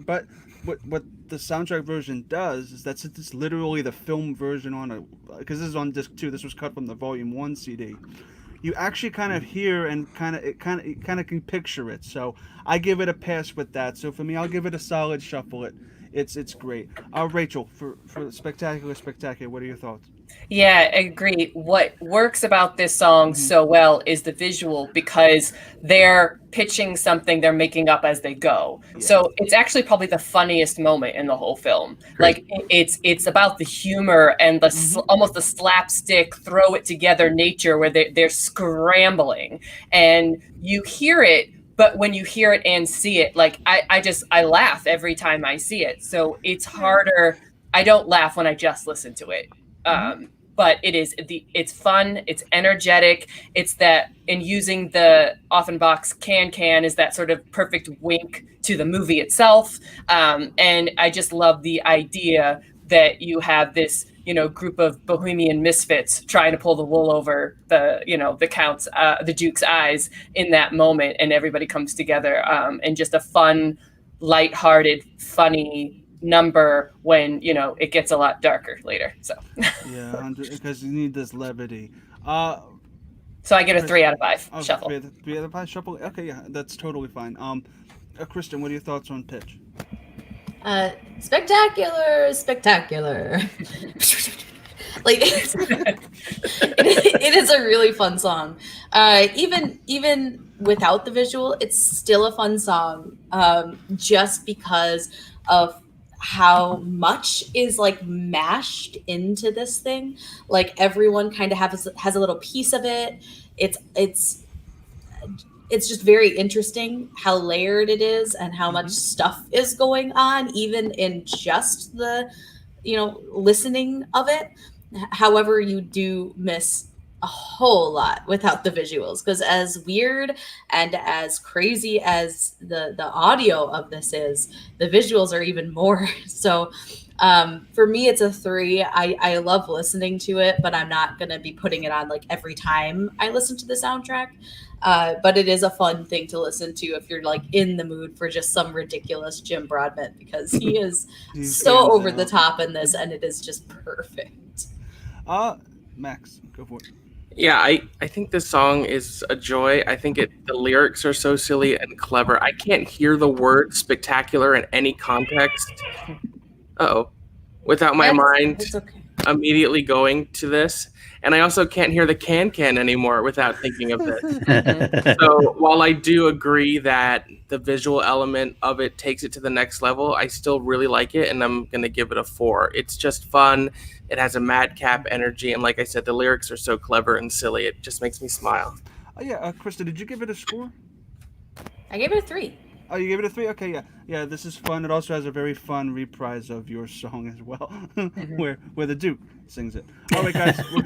Speaker 1: but what the soundtrack version does is it's literally the film version because this is on disc 2. This was cut from the Volume 1 CD. You actually kind of hear and kind of can picture it. So I give it a pass with that. So for me, I'll give it a solid shuffle. It's great. Rachel, for Spectacular, Spectacular, what are your thoughts?
Speaker 5: Yeah, I agree. What works about this song so well is the visual because they're pitching something they're making up as they go. Yeah. So it's actually probably the funniest moment in the whole film. Great. Like it's about the humor and the almost the slapstick, throw it together nature where they're scrambling and you hear it. But when you hear it and see it, like I laugh every time I see it. So it's harder. I don't laugh when I just listen to it. But it's fun, it's energetic, it's that in using the Offenbach's Can is that sort of perfect wink to the movie itself. And I just love the idea that you have this, group of bohemian misfits trying to pull the wool over the Duke's eyes in that moment, and everybody comes together, and just a fun, lighthearted, funny number when, you know, it gets a lot darker later. So
Speaker 1: Yeah, because you need this levity.
Speaker 5: so I get a 3 out of 5
Speaker 1: Oh,
Speaker 5: shuffle.
Speaker 1: three out of five shuffle. Okay, yeah, that's totally fine. Kristen, what are your thoughts on pitch?
Speaker 2: Spectacular. Like it is a really fun song. Even without the visual, it's still a fun song. Just because of how much is like mashed into this thing. Like everyone kind of has a little piece of it. It's just very interesting how layered it is and how much stuff is going on, even in just the, listening of it. However, you do miss a whole lot without the visuals, because as weird and as crazy as the audio of this is, the visuals are even more. So for me, it's a 3. I love listening to it, but I'm not going to be putting it on like every time I listen to the soundtrack. But it is a fun thing to listen to if you're like in the mood for just some ridiculous Jim Broadbent, because he is so over the top in this, and it is just perfect.
Speaker 1: Max, go for it.
Speaker 3: Yeah, I think this song is a joy. I think the lyrics are so silly and clever. I can't hear the word spectacular in any context. Without my mind immediately going to this. And I also can't hear the can anymore without thinking of this. So while I do agree that the visual element of it takes it to the next level, I still really like it, and I'm going to give it a 4. It's just fun. It has a madcap energy, and like I said, the lyrics are so clever and silly. It just makes me smile.
Speaker 1: Oh yeah, Krista, did you give it a score?
Speaker 2: I gave it a 3.
Speaker 1: Oh, you gave it a 3? Okay, yeah. This is fun. It also has a very fun reprise of your song as well, where the Duke sings it. All right, guys, we're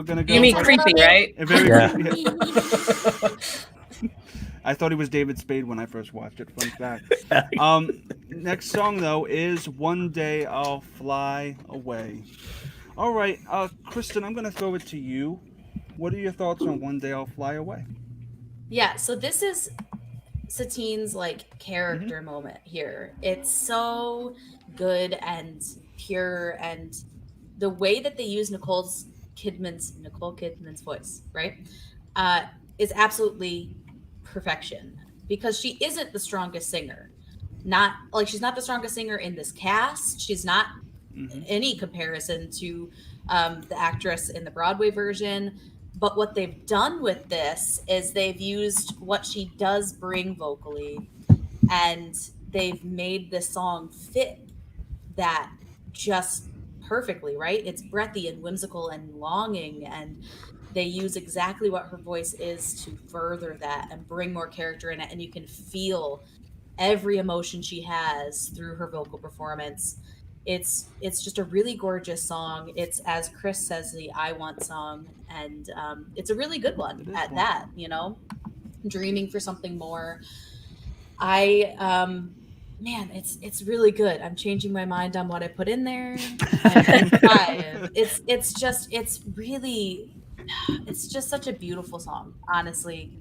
Speaker 1: gonna go.
Speaker 5: You mean creepy, right?
Speaker 1: Very
Speaker 4: Yeah.
Speaker 1: creepy. I thought he was David Spade when I first watched it. Fun fact. Next song though is "One Day I'll Fly Away." All right, Kristen, I'm gonna throw it to you. What are your thoughts on "One Day I'll Fly Away"?
Speaker 2: Yeah, so this is Satine's like character moment here. It's so good and pure, and the way that they use Nicole Kidman's voice, right, is absolutely perfection, because she isn't the strongest singer. She's not the strongest singer in this cast. She's not any comparison to the actress in the Broadway version. But what they've done with this is they've used what she does bring vocally, and they've made this song fit that just perfectly, right? It's breathy and whimsical and longing, and they use exactly what her voice is to further that and bring more character in it, and you can feel every emotion she has through her vocal performance. It's just a really gorgeous song. It's, as Chris says, the I Want song, and it's a really good one at that, dreaming for something more. Man, it's really good. I'm changing my mind on what I put in there. It's just such a beautiful song, honestly.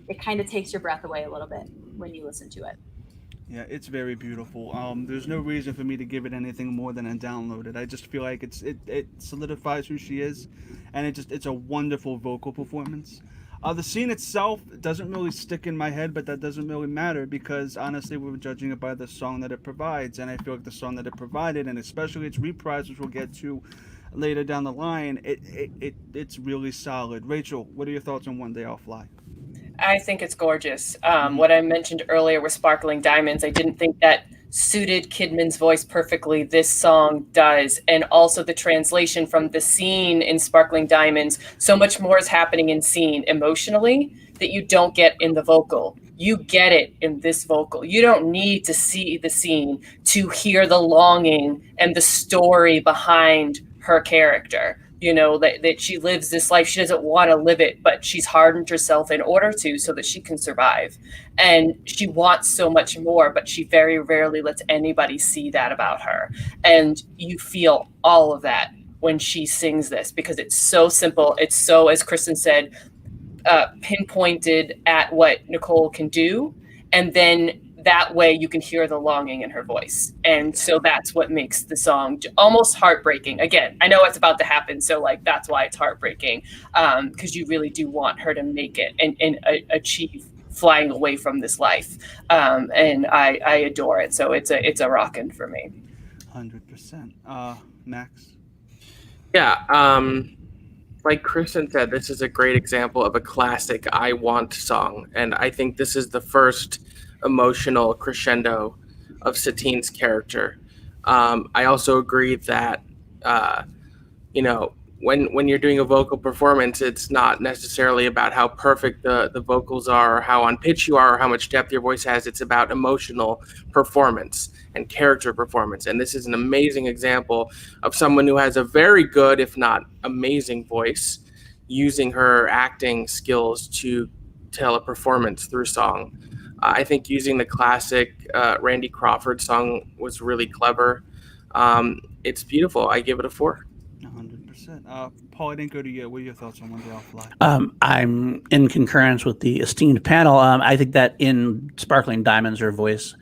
Speaker 2: It kind of takes your breath away a little bit when you listen to it.
Speaker 1: Yeah, it's very beautiful. There's no reason for me to give it anything more than a downloaded. I just feel like it solidifies who she is, and it's a wonderful vocal performance. The scene itself doesn't really stick in my head, but that doesn't really matter, because honestly, we're judging it by the song that it provides, and I feel like the song that it provided, and especially its reprise, which we'll get to later down the line, it's really solid. Rachel, what are your thoughts on One Day I'll Fly?
Speaker 5: I think it's gorgeous. What I mentioned earlier with Sparkling Diamonds, I didn't think that suited Kidman's voice perfectly. This song does. And also the translation from the scene in Sparkling Diamonds, so much more is happening in scene emotionally that you don't get in the vocal. You get it in this vocal. You don't need to see the scene to hear the longing and the story behind her character. That she lives this life. She doesn't want to live it, but she's hardened herself in order to, so that she can survive. And she wants so much more, but she very rarely lets anybody see that about her. And you feel all of that when she sings this, because it's so simple. It's so, as Kristen said, pinpointed at what Nicole can do. And then that way you can hear the longing in her voice. And so that's what makes the song almost heartbreaking. Again, I know it's about to happen, so like that's why it's heartbreaking, because you really do want her to make it and achieve flying away from this life. And I adore it. So it's a rockin' for me.
Speaker 1: 100%. Max?
Speaker 3: Yeah, like Kristen said, this is a great example of a classic I Want song. And I think this is the first emotional crescendo of Satine's character. I also agree that, when you're doing a vocal performance, it's not necessarily about how perfect the vocals are or how on pitch you are or how much depth your voice has. It's about emotional performance and character performance. And this is an amazing example of someone who has a very good, if not amazing voice, using her acting skills to tell a performance through song. I think using the classic Randy Crawford song was really clever. It's beautiful. I give it a 4.
Speaker 1: 100%. Paul, I didn't go to you. What are your thoughts on One Day I'll Fly?
Speaker 4: I'm in concurrence with the esteemed panel. I think that in Sparkling Diamonds, her voice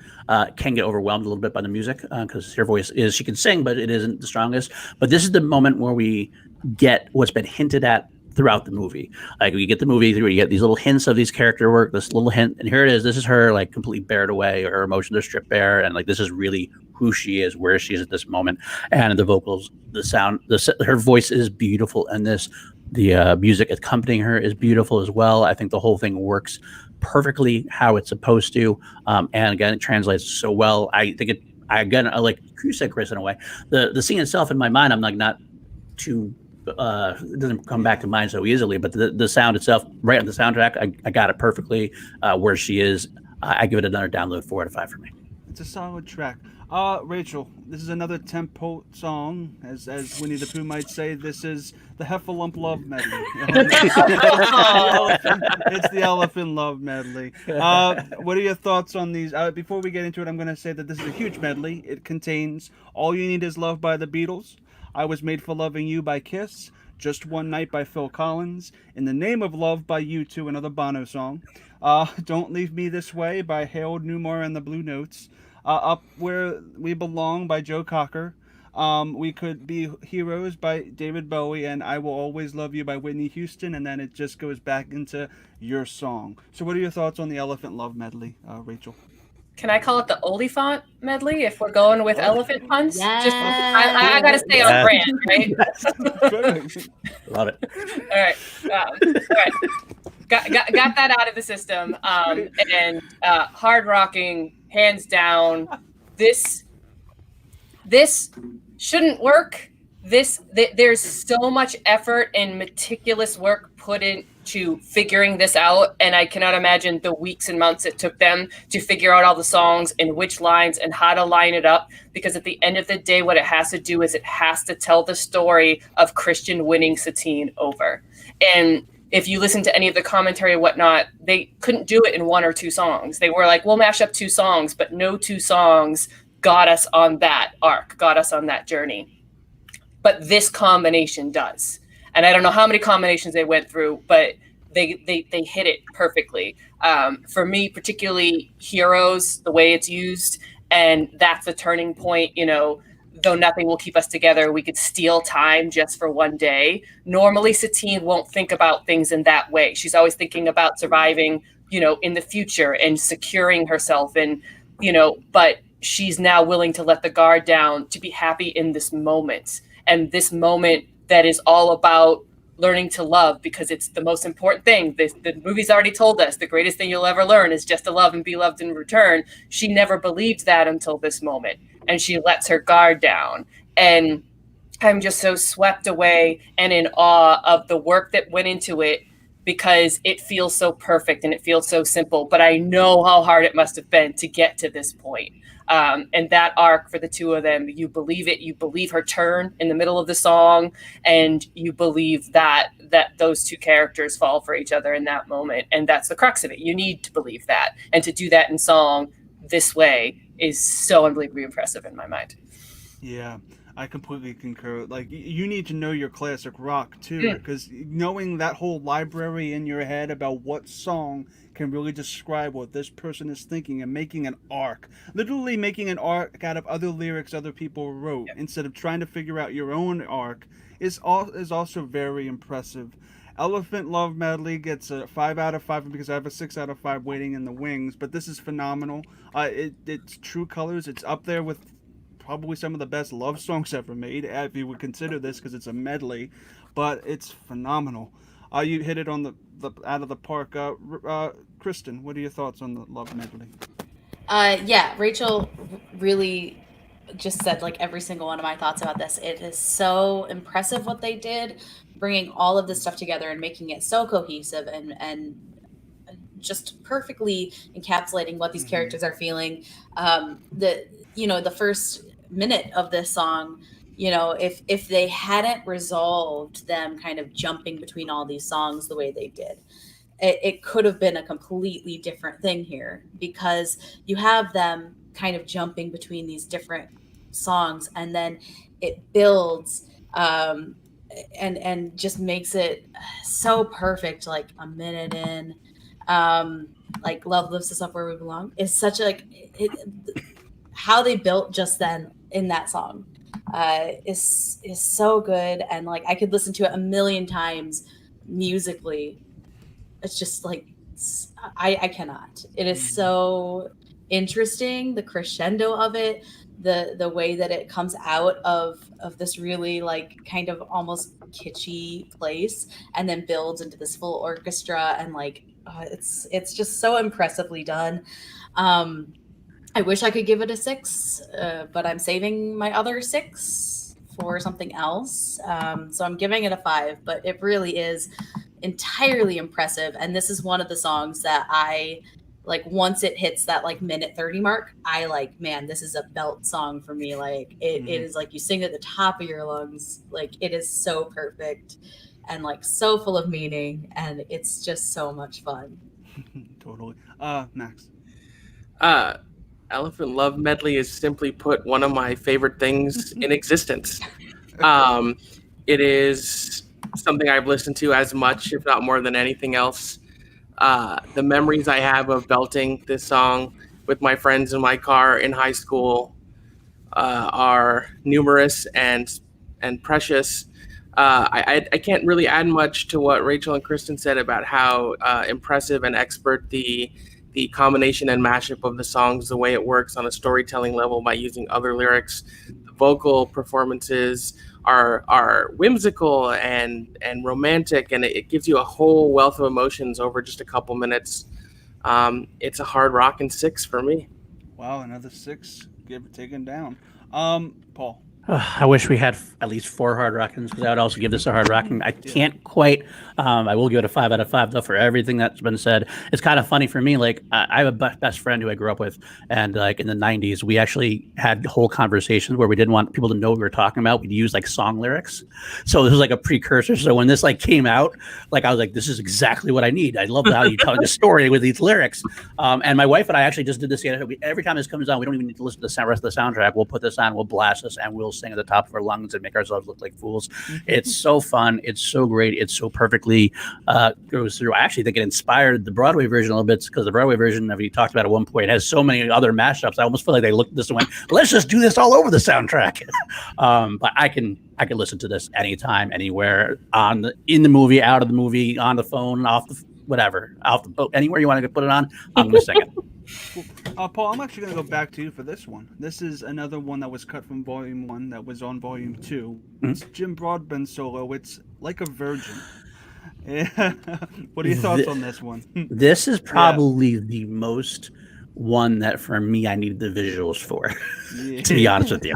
Speaker 4: can get overwhelmed a little bit by the music because her voice she can sing, but it isn't the strongest. But this is the moment where we get what's been hinted at throughout the movie. Like we get the movie through, you get these little hints of these character work, this little hint, and here it is. This is her like completely bared away, her emotions are stripped bare, and like this is really who she is, where she is at this moment, and the vocals, the sound, her voice is beautiful, and the music accompanying her is beautiful as well. I think the whole thing works perfectly how it's supposed to, and again, it translates so well. I think like you said, Chris, in a way, the scene itself in my mind, I'm like not too. It doesn't come back to mind so easily, but the sound itself, right on the soundtrack, I got it perfectly where she is. I give it another download 4 out of 5 for me.
Speaker 1: It's a solid track. Rachel, this is another tempo song, as Winnie the Pooh might say. This is the Heffalump Love Medley. It's the Elephant Love Medley. What are your thoughts on these? Before we get into it, I'm going to say that this is a huge medley. It contains All You Need Is Love by the Beatles, I Was Made for Loving You by Kiss, Just One Night by Phil Collins, In the Name of Love by U2, another Bono song, Don't Leave Me This Way by Harold Newmar and the Blue Notes, Up Where We Belong by Joe Cocker, We Could Be Heroes by David Bowie, and I Will Always Love You by Whitney Houston, and then it just goes back into Your Song. So what are your thoughts on the Elephant Love Medley, Rachel?
Speaker 5: Can I call it the Oliphant medley if we're going with elephant puns?
Speaker 2: Yes.
Speaker 5: Just I gotta stay on brand, right?
Speaker 4: Love it.
Speaker 5: All right. All right. Got that out of the system. And hard rocking, hands down. This shouldn't work. There's so much effort and meticulous work put into figuring this out, and I cannot imagine the weeks and months it took them to figure out all the songs and which lines and how to line it up, because at the end of the day, what it has to do is it has to tell the story of Christian winning Satine over. And if you listen to any of the commentary and whatnot, they couldn't do it in 1 or 2 songs. They were like, we'll mash up 2 songs, but no 2 songs got us on that arc, got us on that journey. But this combination does. And I don't know how many combinations they went through, but they hit it perfectly. For me, particularly Heroes, the way it's used, and that's the turning point, though nothing will keep us together, we could steal time just for one day. Normally, Satine won't think about things in that way. She's always thinking about surviving, in the future and securing herself and, but she's now willing to let the guard down to be happy in this moment. And this moment that is all about learning to love, because it's the most important thing. The movie's already told us the greatest thing you'll ever learn is just to love and be loved in return. She never believed that until this moment, and she lets her guard down. And I'm just so swept away and in awe of the work that went into it, because it feels so perfect and it feels so simple, but I know how hard it must have been to get to this point. And that arc for the 2 of them, you believe it. You believe her turn in the middle of the song, and you believe that those 2 characters fall for each other in that moment. And that's the crux of it. You need to believe that. And to do that in song this way is so unbelievably impressive in my mind.
Speaker 1: Yeah, I completely concur. Like, you need to know your classic rock too, because knowing that whole library in your head about what song can really describe what this person is thinking and making an arc. Literally making an arc out of other lyrics other people wrote instead of trying to figure out your own arc is also very impressive. Elephant Love Medley gets a 5 out of 5 because I have a 6 out of 5 waiting in the wings, but this is phenomenal. It's True Colors. It's up there with probably some of the best love songs ever made, if you would consider this, because it's a medley, but it's phenomenal. You hit it on the out of the park. Kristen, what are your thoughts on the Love Medley?
Speaker 2: Yeah, Rachel really just said like every single one of my thoughts about this. It is so impressive what they did, bringing all of this stuff together and making it so cohesive and just perfectly encapsulating what these characters are feeling. The first minute of this song, if they hadn't resolved them kind of jumping between all these songs the way they did, it could have been a completely different thing here, because you have them kind of jumping between these different songs, and then it builds and just makes it so perfect. Like a minute in, like Love Lifts Us Up Where We Belong is such how they built just then in that song is so good, and like I could listen to it a million times musically. It's just like I cannot. It is so interesting, the crescendo of it, the way that it comes out of this really like kind of almost kitschy place and then builds into this full orchestra, and like it's just so impressively done. I wish I could give it a 6, but I'm saving my other 6 for something else. So I'm giving it a 5, but it really is entirely impressive. And this is one of the songs that I like, once it hits that like minute 30 mark, I like, man, this is a belt song for me. Like it is like you sing at the top of your lungs. Like it is so perfect and like so full of meaning, and it's just so much fun.
Speaker 1: Totally. Max.
Speaker 3: Elephant Love Medley is, simply put, one of my favorite things in existence. It is something I've listened to as much, if not more than anything else. The memories I have of belting this song with my friends in my car in high school are numerous and precious. I can't really add much to what Rachel and Kristen said about how impressive and expert the combination and mashup of the songs, the way it works on a storytelling level by using other lyrics. The vocal performances are whimsical and romantic, and it gives you a whole wealth of emotions over just a couple minutes. It's a hard rockin' 6 for me.
Speaker 1: Wow, another 6 taken down. Paul.
Speaker 4: I wish we had at least 4 hard rockins, because I would also give this a hard rockin. I can't quite. I will give it a 5 out of 5 though for everything that's been said. It's kind of funny for me. Like I have a best friend who I grew up with, and like in the 90s, we actually had whole conversations where we didn't want people to know what we were talking about. We'd use like song lyrics. So this was like a precursor. So when this like came out, like I was like, this is exactly what I need. I love how you tell the story with these lyrics. And my wife and I actually just did this. Every time this comes on, we don't even need to listen to the rest of the soundtrack. We'll put this on, we'll blast this, and we'll sing at the top of our lungs and make ourselves look like fools. It's so fun. It's so great. It's so perfectly goes through. I actually think it inspired the Broadway version a little bit, because the Broadway version, we talked about at one point, has so many other mashups. I almost feel like they looked at this and went, let's just do this all over the soundtrack. But I can listen to this anytime, anywhere, in the movie, out of the movie, on the phone, off the whatever, off the boat, anywhere you want to put it on, I'm going to sing it.
Speaker 1: Paul, I'm actually going to go back to you for this one. This is another one that was cut from Volume 1 that was on Volume 2. It's Jim Broadbent solo. It's Like a Virgin. What are your thoughts on this one?
Speaker 4: This is probably the most one that for me I needed the visuals for, to be honest with you.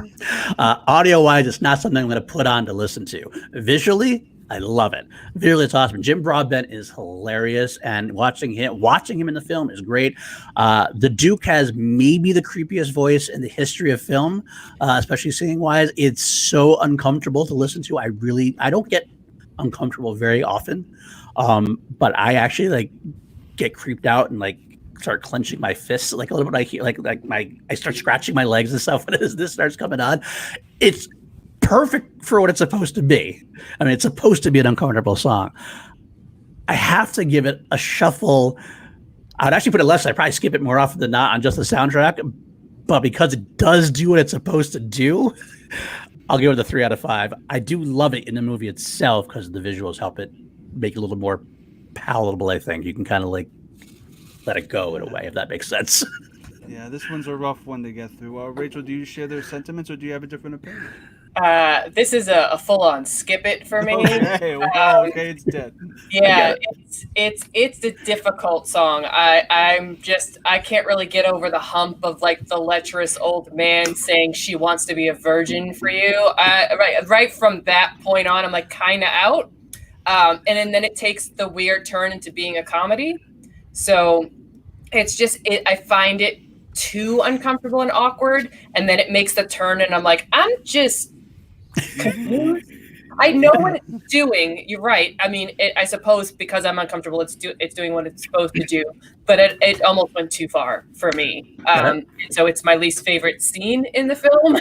Speaker 4: Audio-wise, it's not something I'm going to put on to listen to. Visually, I love it. Visually, it's awesome. Jim Broadbent is hilarious, and watching him in the film is great. The Duke has maybe the creepiest voice in the history of film, especially singing-wise. It's so uncomfortable to listen to. I don't get uncomfortable very often, but I actually like get creeped out and like start clenching my fists like a little bit. I hear I start scratching my legs and stuff when this starts coming on. It's perfect for what it's supposed to be. I mean, it's supposed to be an uncomfortable song. I have to give it a shuffle. I'd actually put it less. I'd probably skip it more often than not on just the soundtrack. But because it does do what it's supposed to do, I'll give it a 3 out of 5. I do love it in the movie itself because the visuals help it make it a little more palatable, I think. You can kind of like let it go in a way, if that makes sense.
Speaker 1: Yeah, this one's a rough one to get through. Rachel, do you share their sentiments or do you have a different opinion?
Speaker 5: This is a full-on skip it for me.
Speaker 1: Okay, well, okay, it's dead.
Speaker 5: Yeah, it's a difficult song. I can't really get over the hump of like the lecherous old man saying she wants to be a virgin for you. Right from that point on, I'm like kind of out. And then it takes the weird turn into being a comedy. So it's just I find it too uncomfortable and awkward, and then it makes the turn, and I'm like, I'm just confused. I know what it's doing. You're right. I mean, I suppose because I'm uncomfortable, it's doing what it's supposed to do. But it almost went too far for me. So it's my least favorite scene in the film,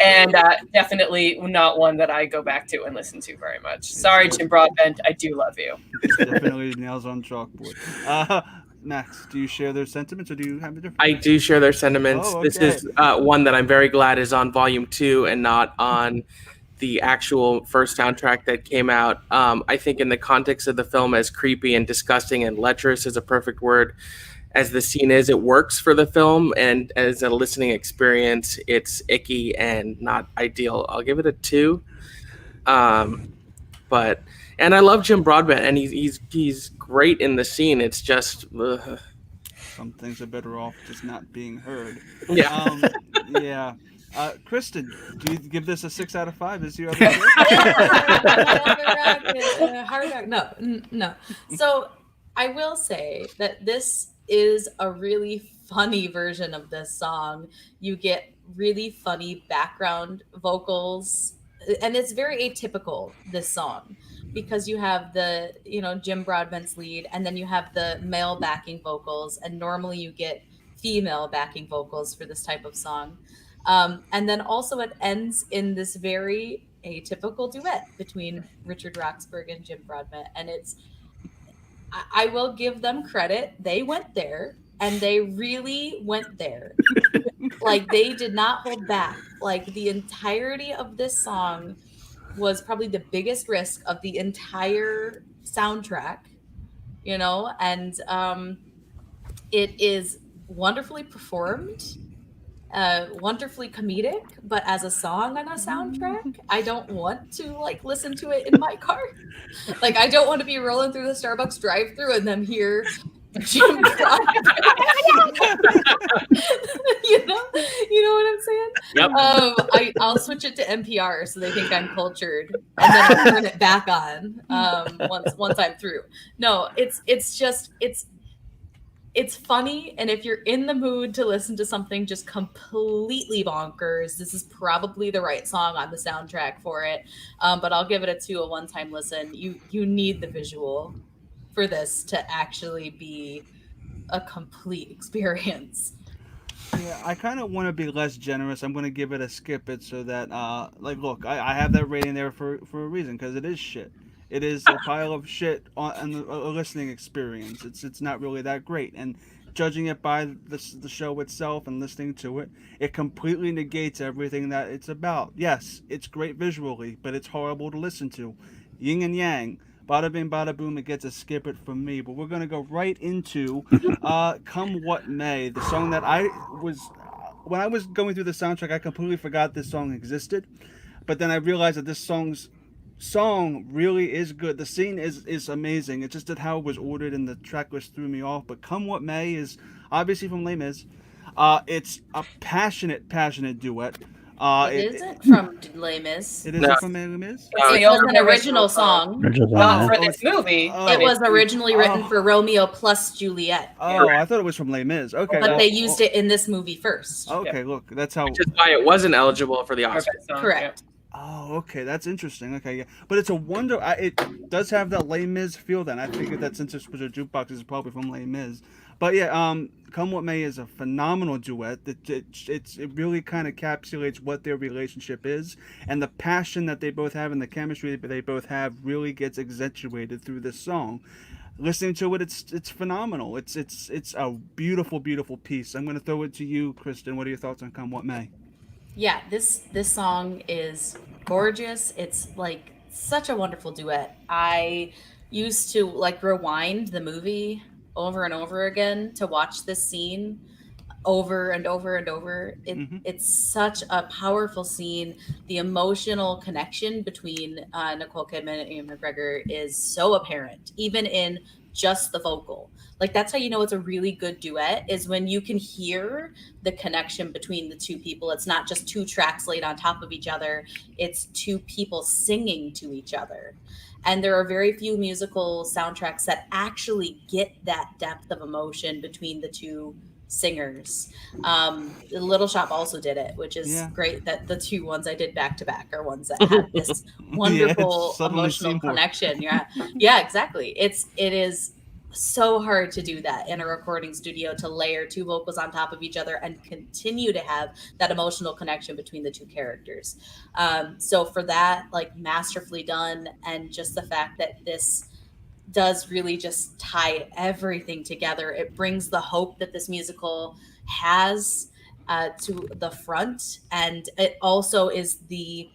Speaker 5: and definitely not one that I go back to and listen to very much. Sorry, Jim Broadbent. I do love you.
Speaker 1: It's definitely nails on chalkboard. Max, do you share their sentiments or do you have a different?
Speaker 3: I do share their sentiments.
Speaker 1: Oh, okay.
Speaker 3: This is one that I'm very glad is on volume 2 and not on the actual first soundtrack that came out. I think in the context of the film, as creepy and disgusting and lecherous is a perfect word as the scene is, it works for the film, and as a listening experience, it's icky and not ideal. I'll give it a 2. And I love Jim Broadbent, and he's great in the scene. It's just
Speaker 1: some things are better off just not being heard.
Speaker 3: Yeah.
Speaker 1: Yeah. Kristen, do you give this a 6 out of 5? Is your
Speaker 2: No. So I will say that this is a really funny version of this song. You get really funny background vocals, and it's very atypical, this song, because you have the, Jim Broadbent's lead, and then you have the male backing vocals, and normally you get female backing vocals for this type of song. And then also it ends in this very atypical duet between Richard Roxburgh and Jim Broadbent. And I will give them credit. They went there, and they really went there. Like, they did not hold back. Like, the entirety of this song was probably the biggest risk of the entire soundtrack, and it is wonderfully performed, wonderfully comedic, but as a song on a soundtrack, I don't want to listen to it in my car. Like, I don't want to be rolling through the Starbucks drive-thru and then hear Jim Broadbent. You know what I'm saying?
Speaker 3: Yep.
Speaker 2: I'll switch it to NPR so they think I'm cultured, and then I'll turn it back on once I'm through. No, it's funny, and if you're in the mood to listen to something just completely bonkers, this is probably the right song on the soundtrack for it. But I'll give it a 2, a one-time listen. You need the visual for this to actually be a complete experience.
Speaker 1: Yeah, I kind of want to be less generous. I'm going to give it a skip it so that, look, I have that rating there for a reason, because it is shit. It is a pile of shit on a listening experience. It's not really that great. And judging it by the show itself and listening to it, it completely negates everything that it's about. Yes, it's great visually, but it's horrible to listen to. Yin and yang. Bada bing, bada boom, it gets a skip it from me. But we're going to go right into Come What May, the song that when I was going through the soundtrack, I completely forgot this song existed. But then I realized that this song really is good. The scene is amazing. It's just that how it was ordered in the track list threw me off. But Come What May is obviously from Les Mis. It's a passionate duet.
Speaker 2: It isn't from Les Mis.
Speaker 1: It isn't from Les Mis?
Speaker 2: It's an original song.
Speaker 5: Not for this movie.
Speaker 2: It was originally written for Romeo plus Juliet.
Speaker 1: Oh, I thought it was from Les Mis. Okay.
Speaker 2: But they used it in this movie first.
Speaker 1: Okay, look, that's how.
Speaker 3: Which is why it wasn't eligible for the Oscar.
Speaker 2: Correct.
Speaker 1: Oh, okay, that's interesting. Okay, yeah, but it's a wonder. It does have that Les Mis feel. Then I figured that since this was a jukebox, it's probably from Les Mis. But yeah, Come What May is a phenomenal duet. It really kind of encapsulates what their relationship is, and the passion that they both have and the chemistry that they both have really gets accentuated through this song. listening to it, it's phenomenal. It's a beautiful, beautiful piece. I'm going to throw it to you, Kristen. What are your thoughts on Come What May?
Speaker 2: Yeah, this song is gorgeous. It's like such a wonderful duet. I used to like rewind the movie over and over again to watch this scene over and over and over. It's such a powerful scene. The emotional connection between Nicole Kidman and Ian McGregor is so apparent, even in just the vocal. Like that's how you know it's a really good duet, is when you can hear the connection between the two people. It's not just two tracks laid on top of each other. It's two people singing to each other. And there are very few musical soundtracks that actually get that depth of emotion between the two singers. The Little Shop also did it, which is great that the two ones I did back to back are ones that had this wonderful emotional connection. Yeah, exactly. It is so hard to do that in a recording studio, to layer two vocals on top of each other and continue to have that emotional connection between the two characters. So for that, like, masterfully done, and just the fact that this does really just tie everything together. It brings the hope that this musical has to the front, and it also is the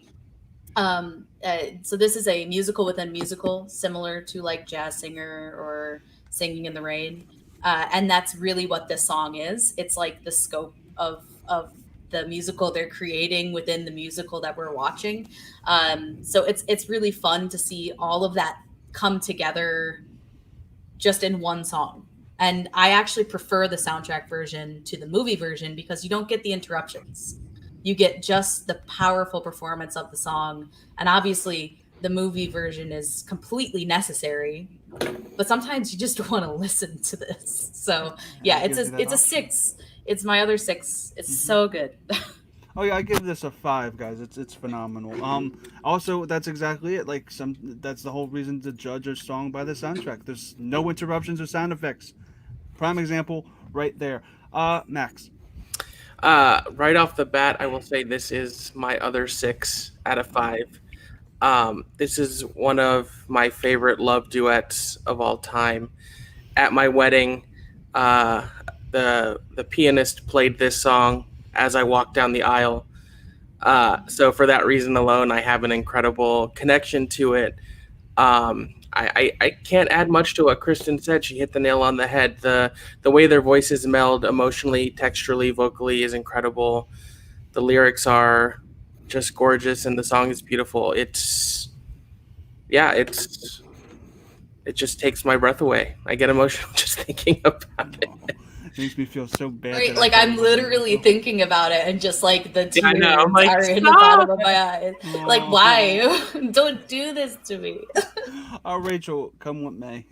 Speaker 2: so this is a musical within musical, similar to like Jazz Singer or Singing in the Rain, and that's really what this song is. It's like the scope of the musical they're creating within the musical that we're watching. So it's really fun to see all of that come together just in one song. And I actually prefer the soundtrack version to the movie version because you don't get the interruptions. You get just the powerful performance of the song. And obviously the movie version is completely necessary, but sometimes you just want to listen to this. So yeah, it's a 6. It's my other 6. It's so good.
Speaker 1: Oh yeah, I give this a 5, guys. It's phenomenal. Also, that's exactly it. Like, that's the whole reason to judge a song by the soundtrack. There's no interruptions or sound effects. Prime example right there. Max.
Speaker 3: Right off the bat, I will say this is my other 6 out of 5. This is one of my favorite love duets of all time. At my wedding, the pianist played this song as I walked down the aisle. So for that reason alone, I have an incredible connection to it. I can't add much to what Kristen said. She hit the nail on the head. The way their voices meld emotionally, texturally, vocally is incredible. The lyrics are just gorgeous, and the song is beautiful. It just takes my breath away. I get emotional just thinking about it.
Speaker 1: It makes me feel so bad.
Speaker 2: Right, like I'm literally thinking about it, and just like the tears
Speaker 3: like,
Speaker 2: are in the bottom of my eyes. Like, why? Don't do this to me.
Speaker 1: Rachel, Come What May.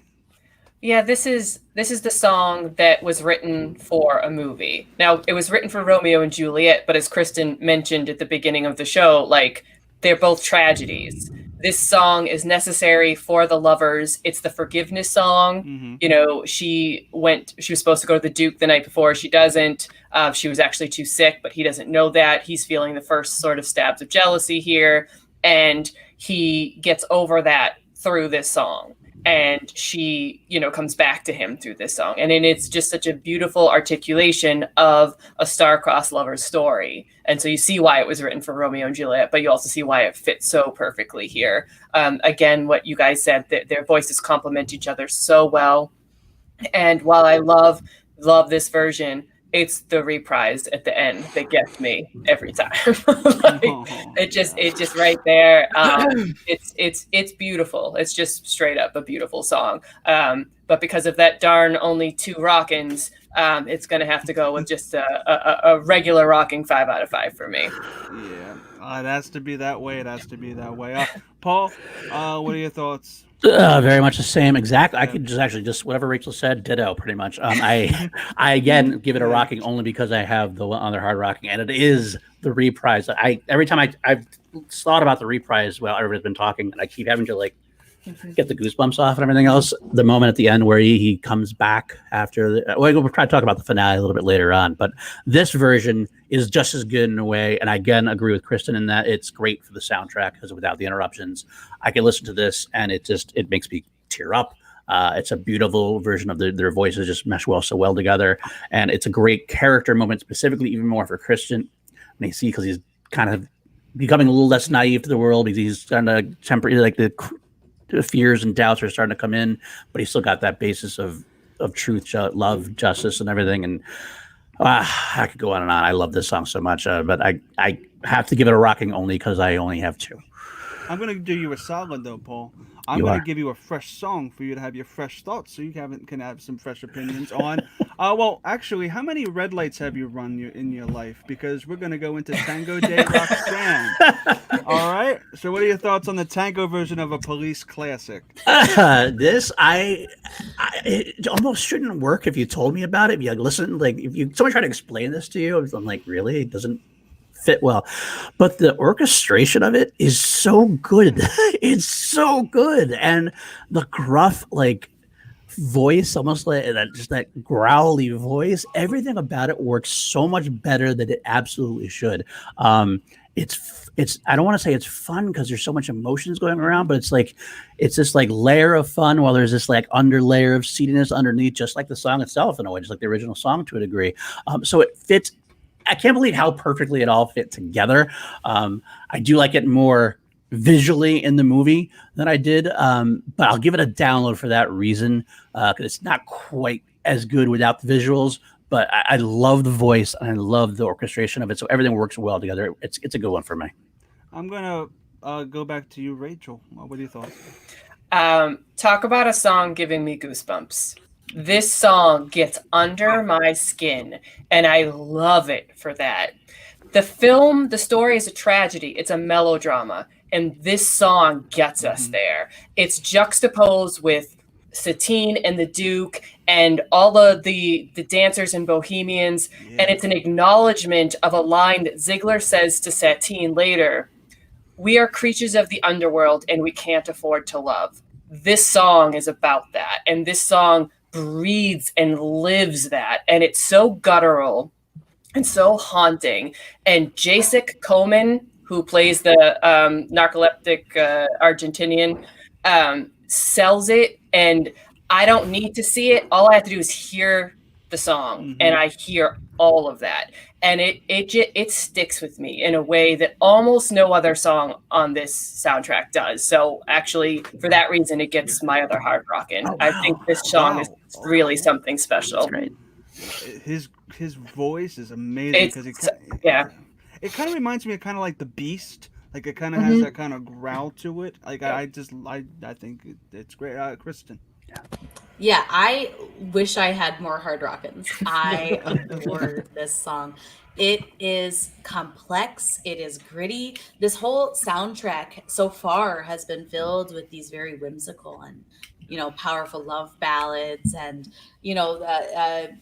Speaker 5: Yeah, this is the song that was written for a movie. Now, it was written for Romeo and Juliet, but as Kristen mentioned at the beginning of the show, like, they're both tragedies. This song is necessary for the lovers. It's the forgiveness song.
Speaker 1: Mm-hmm.
Speaker 5: You know, she was supposed to go to the Duke the night before. She doesn't. She was actually too sick, but he doesn't know that. He's feeling the first sort of stabs of jealousy here. And he gets over that through this song. And she, comes back to him through this song. And it's just such a beautiful articulation of a star-crossed lover's story. And so you see why it was written for Romeo and Juliet, but you also see why it fits so perfectly here. Again, what you guys said, that their voices complement each other so well. And while I love this version, it's the reprise at the end that gets me every time. It just right there. It's beautiful. It's just straight up a beautiful song. But because of that darn only 2 rockins, it's gonna have to go with just a regular rocking 5 out of 5 for me.
Speaker 1: Yeah, it has to be that way. Paul, what are your thoughts?
Speaker 4: Very much the same exact. I could just whatever Rachel said, ditto pretty much. I again give it a rocking only because I have the other hard rocking, and it is the reprise. Every time I've thought about the reprise while everybody's been talking, and I keep having to like get the goosebumps off and everything else. The moment at the end where he comes back after we'll try to talk about the finale a little bit later on, but this version is just as good in a way. And I again agree with Kristen in that it's great for the soundtrack because without the interruptions, I can listen to this and it makes me tear up. It's a beautiful version of their voices just mesh so well together, and it's a great character moment, specifically even more for Christian. And you see, because he's kind of becoming a little less naive to the world. He's kind of temporarily like the fears and doubts are starting to come in, but he's still got that basis of truth, love, justice, and everything. And I could go on and on. I love this song so much, but I have to give it a rocking only because I only have two.
Speaker 1: I'm going to do you a solid, though, Paul. I'm going to give you a fresh song for you to have your fresh thoughts, so you can have some fresh opinions on. Well, actually, how many red lights have you run in your life? Because we're going to go into Tango de Roxanne. All right? So what are your thoughts on the tango version of a Police classic?
Speaker 4: It almost shouldn't work if you told me about it. If you listen, like if someone tried to explain this to you, I'm like, really? It doesn't fit well, but the orchestration of it is so good. It's so good, and the gruff like voice, almost like that growly voice, everything about it works so much better than it absolutely should. It's I don't want to say it's fun because there's so much emotions going around, but it's this like layer of fun while there's this like under layer of seediness underneath, just like the song itself in a way, just like the original song to a degree. So it fits. I can't believe how perfectly it all fit together. I do like it more visually in the movie than I did, but I'll give it a download for that reason, because it's not quite as good without the visuals. But I love the voice and I love the orchestration of it, so everything works well together. It's a good one for me.
Speaker 1: I'm gonna go back to you, Rachel. What are your thoughts?
Speaker 5: Talk about a song giving me goosebumps. This song gets under my skin, and I love it for that. The story is a tragedy. It's a melodrama, and this song gets us there. It's juxtaposed with Satine and the Duke and all of the dancers and bohemians, and it's an acknowledgement of a line that Ziegler says to Satine later: "We are creatures of the underworld, and we can't afford to love." This song is about that, and this song breathes and lives that, and it's so guttural and so haunting. And Jacek Koman, who plays the narcoleptic Argentinian, sells it, and I don't need to see it. All I have to do is hear the song, and I hear all of that, and it sticks with me in a way that almost no other song on this soundtrack does. So actually, for that reason, it gets my other heart rocking. Oh, wow. I think this song is really something special.
Speaker 4: That's right.
Speaker 1: His voice is amazing because it kind of reminds me of kind of like the Beast. Like it kind of has that kind of growl to it. Like I think it's great. Kristen.
Speaker 2: Yeah, I wish I had more hard rockins. I adore this song. It is complex. It is gritty. This whole soundtrack so far has been filled with these very whimsical and, powerful love ballads. And,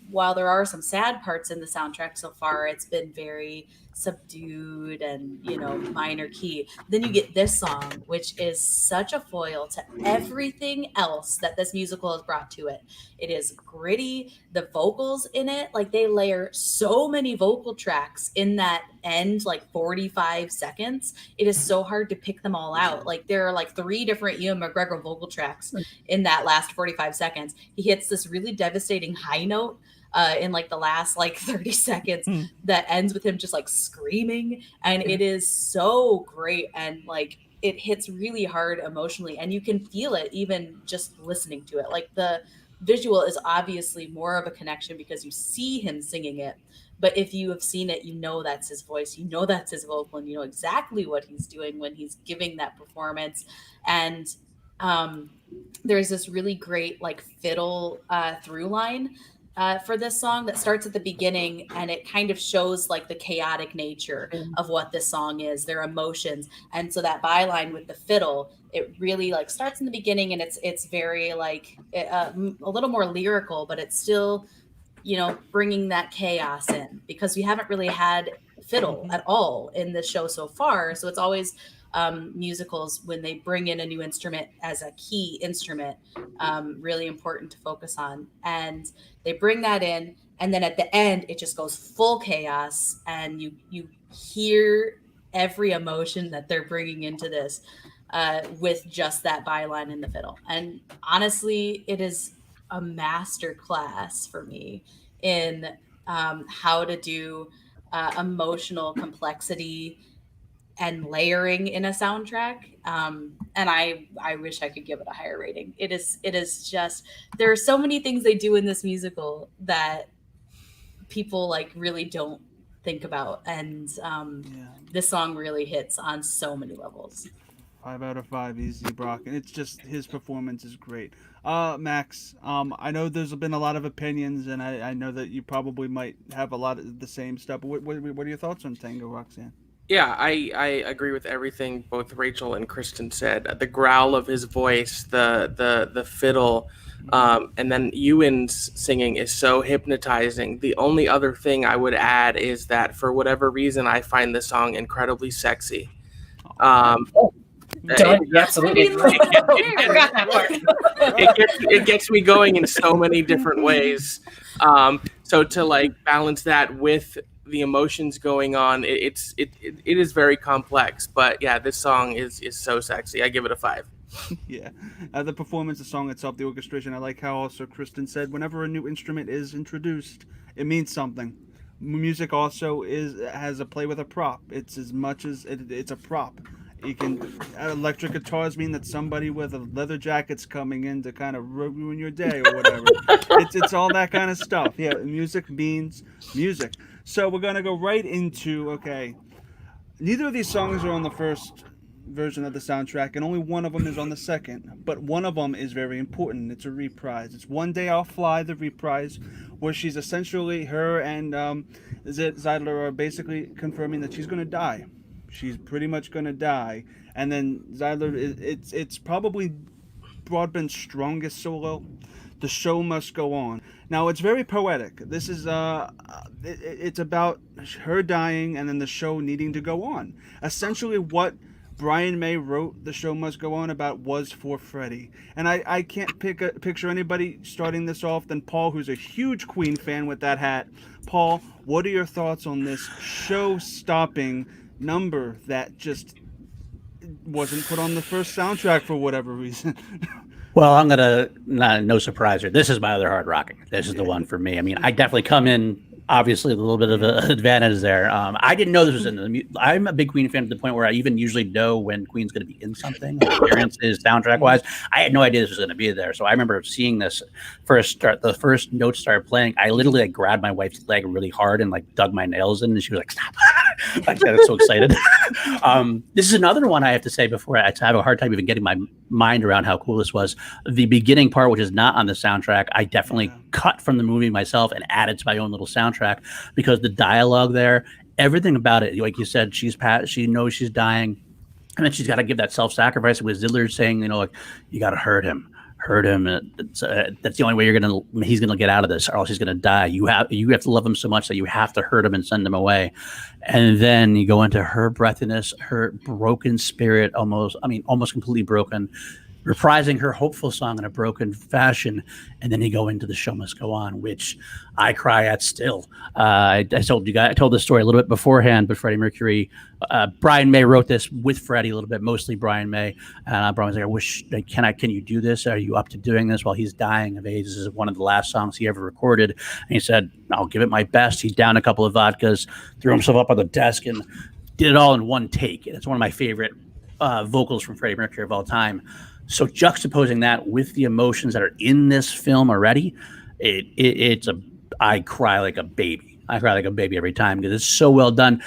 Speaker 2: while there are some sad parts in the soundtrack so far, it's been very subdued and, minor key. Then you get this song, which is such a foil to everything else that this musical has brought to it. It is gritty. The vocals in it, like they layer so many vocal tracks in that end, like 45 seconds. It is so hard to pick them all out. Like there are like 3 different Ewan McGregor vocal tracks in that last 45 seconds. He hits this really devastating high note in like the last like 30 seconds that ends with him just like screaming, and it is so great, and like it hits really hard emotionally, and you can feel it even just listening to it. Like the visual is obviously more of a connection because you see him singing it, but if you have seen it, that's his voice, that's his vocal, and exactly what he's doing when he's giving that performance. And there's this really great like fiddle through line for this song that starts at the beginning, and it kind of shows like the chaotic nature of what this song is, their emotions. And so that byline with the fiddle, it really like starts in the beginning, and it's very like a little more lyrical, but it's still, bringing that chaos in, because we haven't really had fiddle at all in the show so far. So it's always musicals, when they bring in a new instrument as a key instrument, really important to focus on. And they bring that in, and then at the end, it just goes full chaos, and you hear every emotion that they're bringing into this. with just that byline in the fiddle. And honestly, it is a master class for me in how to do emotional complexity and layering in a soundtrack. And I wish I could give it a higher rating. It is just, there are so many things they do in this musical that people like really don't think about. And this song really hits on so many levels.
Speaker 1: 5 out of 5, easy, Brock. And it's just his performance is great. Max, I know there's been a lot of opinions, and I know that you probably might have a lot of the same stuff. But what are your thoughts on Tango, Roxanne?
Speaker 3: Yeah, I agree with everything both Rachel and Kristen said. The growl of his voice, the fiddle, and then Ewan's singing is so hypnotizing. The only other thing I would add is that for whatever reason, I find this song incredibly sexy.
Speaker 5: Absolutely. I forgot that part.
Speaker 3: It gets me going in so many different ways. So to like balance that with the emotions going on, it is very complex. But yeah, this song is so sexy. I give it a 5.
Speaker 1: Yeah, the performance, the song itself, the orchestration. I like how also Kristen said whenever a new instrument is introduced, it means something. Music also has a play with a prop. It's as much as it's a prop. You can electric guitars mean that somebody with a leather jacket's coming in to kind of ruin your day or whatever. It's all that kind of stuff. Yeah, music means music. So we're gonna go right into, okay, neither of these songs are on the first version of the soundtrack, and only one of them is on the second. But one of them is very important. It's a reprise. It's One Day I'll Fly, the reprise, where she's essentially, her and Zeidler are basically confirming that she's gonna die. She's pretty much gonna die, and then Zeidler. It's probably Broadbent's strongest solo. The show must go on. Now it's very poetic. This is it's about her dying and then the show needing to go on. Essentially, what Brian May wrote The Show Must Go On about was for Freddie. And I can't picture anybody starting this off than Paul, who's a huge Queen fan with that hat. Paul, what are your thoughts on this show-stopping number that just wasn't put on the first soundtrack for whatever reason?
Speaker 4: Well, I'm gonna no surprise here. This is my other hard rocking. This is the one for me. I mean, I definitely come in obviously a little bit of an advantage there. I didn't know this was in the. I'm a big Queen fan to the point where I even usually know when Queen's going to be in something, appearances, soundtrack wise. I had no idea this was going to be there. So I remember seeing this the first notes started playing. I literally like grabbed my wife's leg really hard and like dug my nails in, and she was like, "Stop!" Like, I was so excited. This is another one I have to say before I have a hard time even getting my mind around how cool this was. The beginning part, which is not on the soundtrack, I definitely cut from the movie myself and added to my own little soundtrack because the dialogue there, everything about it, like you said, she knows she's dying, and then she's got to give that self-sacrifice with Zidler saying, you know, like, you got to hurt him. That's the only way he's gonna get out of this, or else he's gonna die. You have to love him so much that you have to hurt him and send him away. And then you go into her breathiness, her broken spirit, almost completely broken, reprising her hopeful song in a broken fashion, and then you go into The Show Must Go On, which I cry at still. I told this story a little bit beforehand, but Freddie Mercury, Brian May wrote this with Freddie a little bit, mostly Brian May. And Brian was like, "I wish, can you do this? Are you up to doing this?" While he's dying of AIDS. This is one of the last songs he ever recorded, and he said, "I'll give it my best." He downed a couple of vodkas, threw himself up on the desk, and did it all in one take. And it's one of my favorite vocals from Freddie Mercury of all time. So juxtaposing that with the emotions that are in this film already, I cry like a baby. I cry like a baby every time because it's so well done.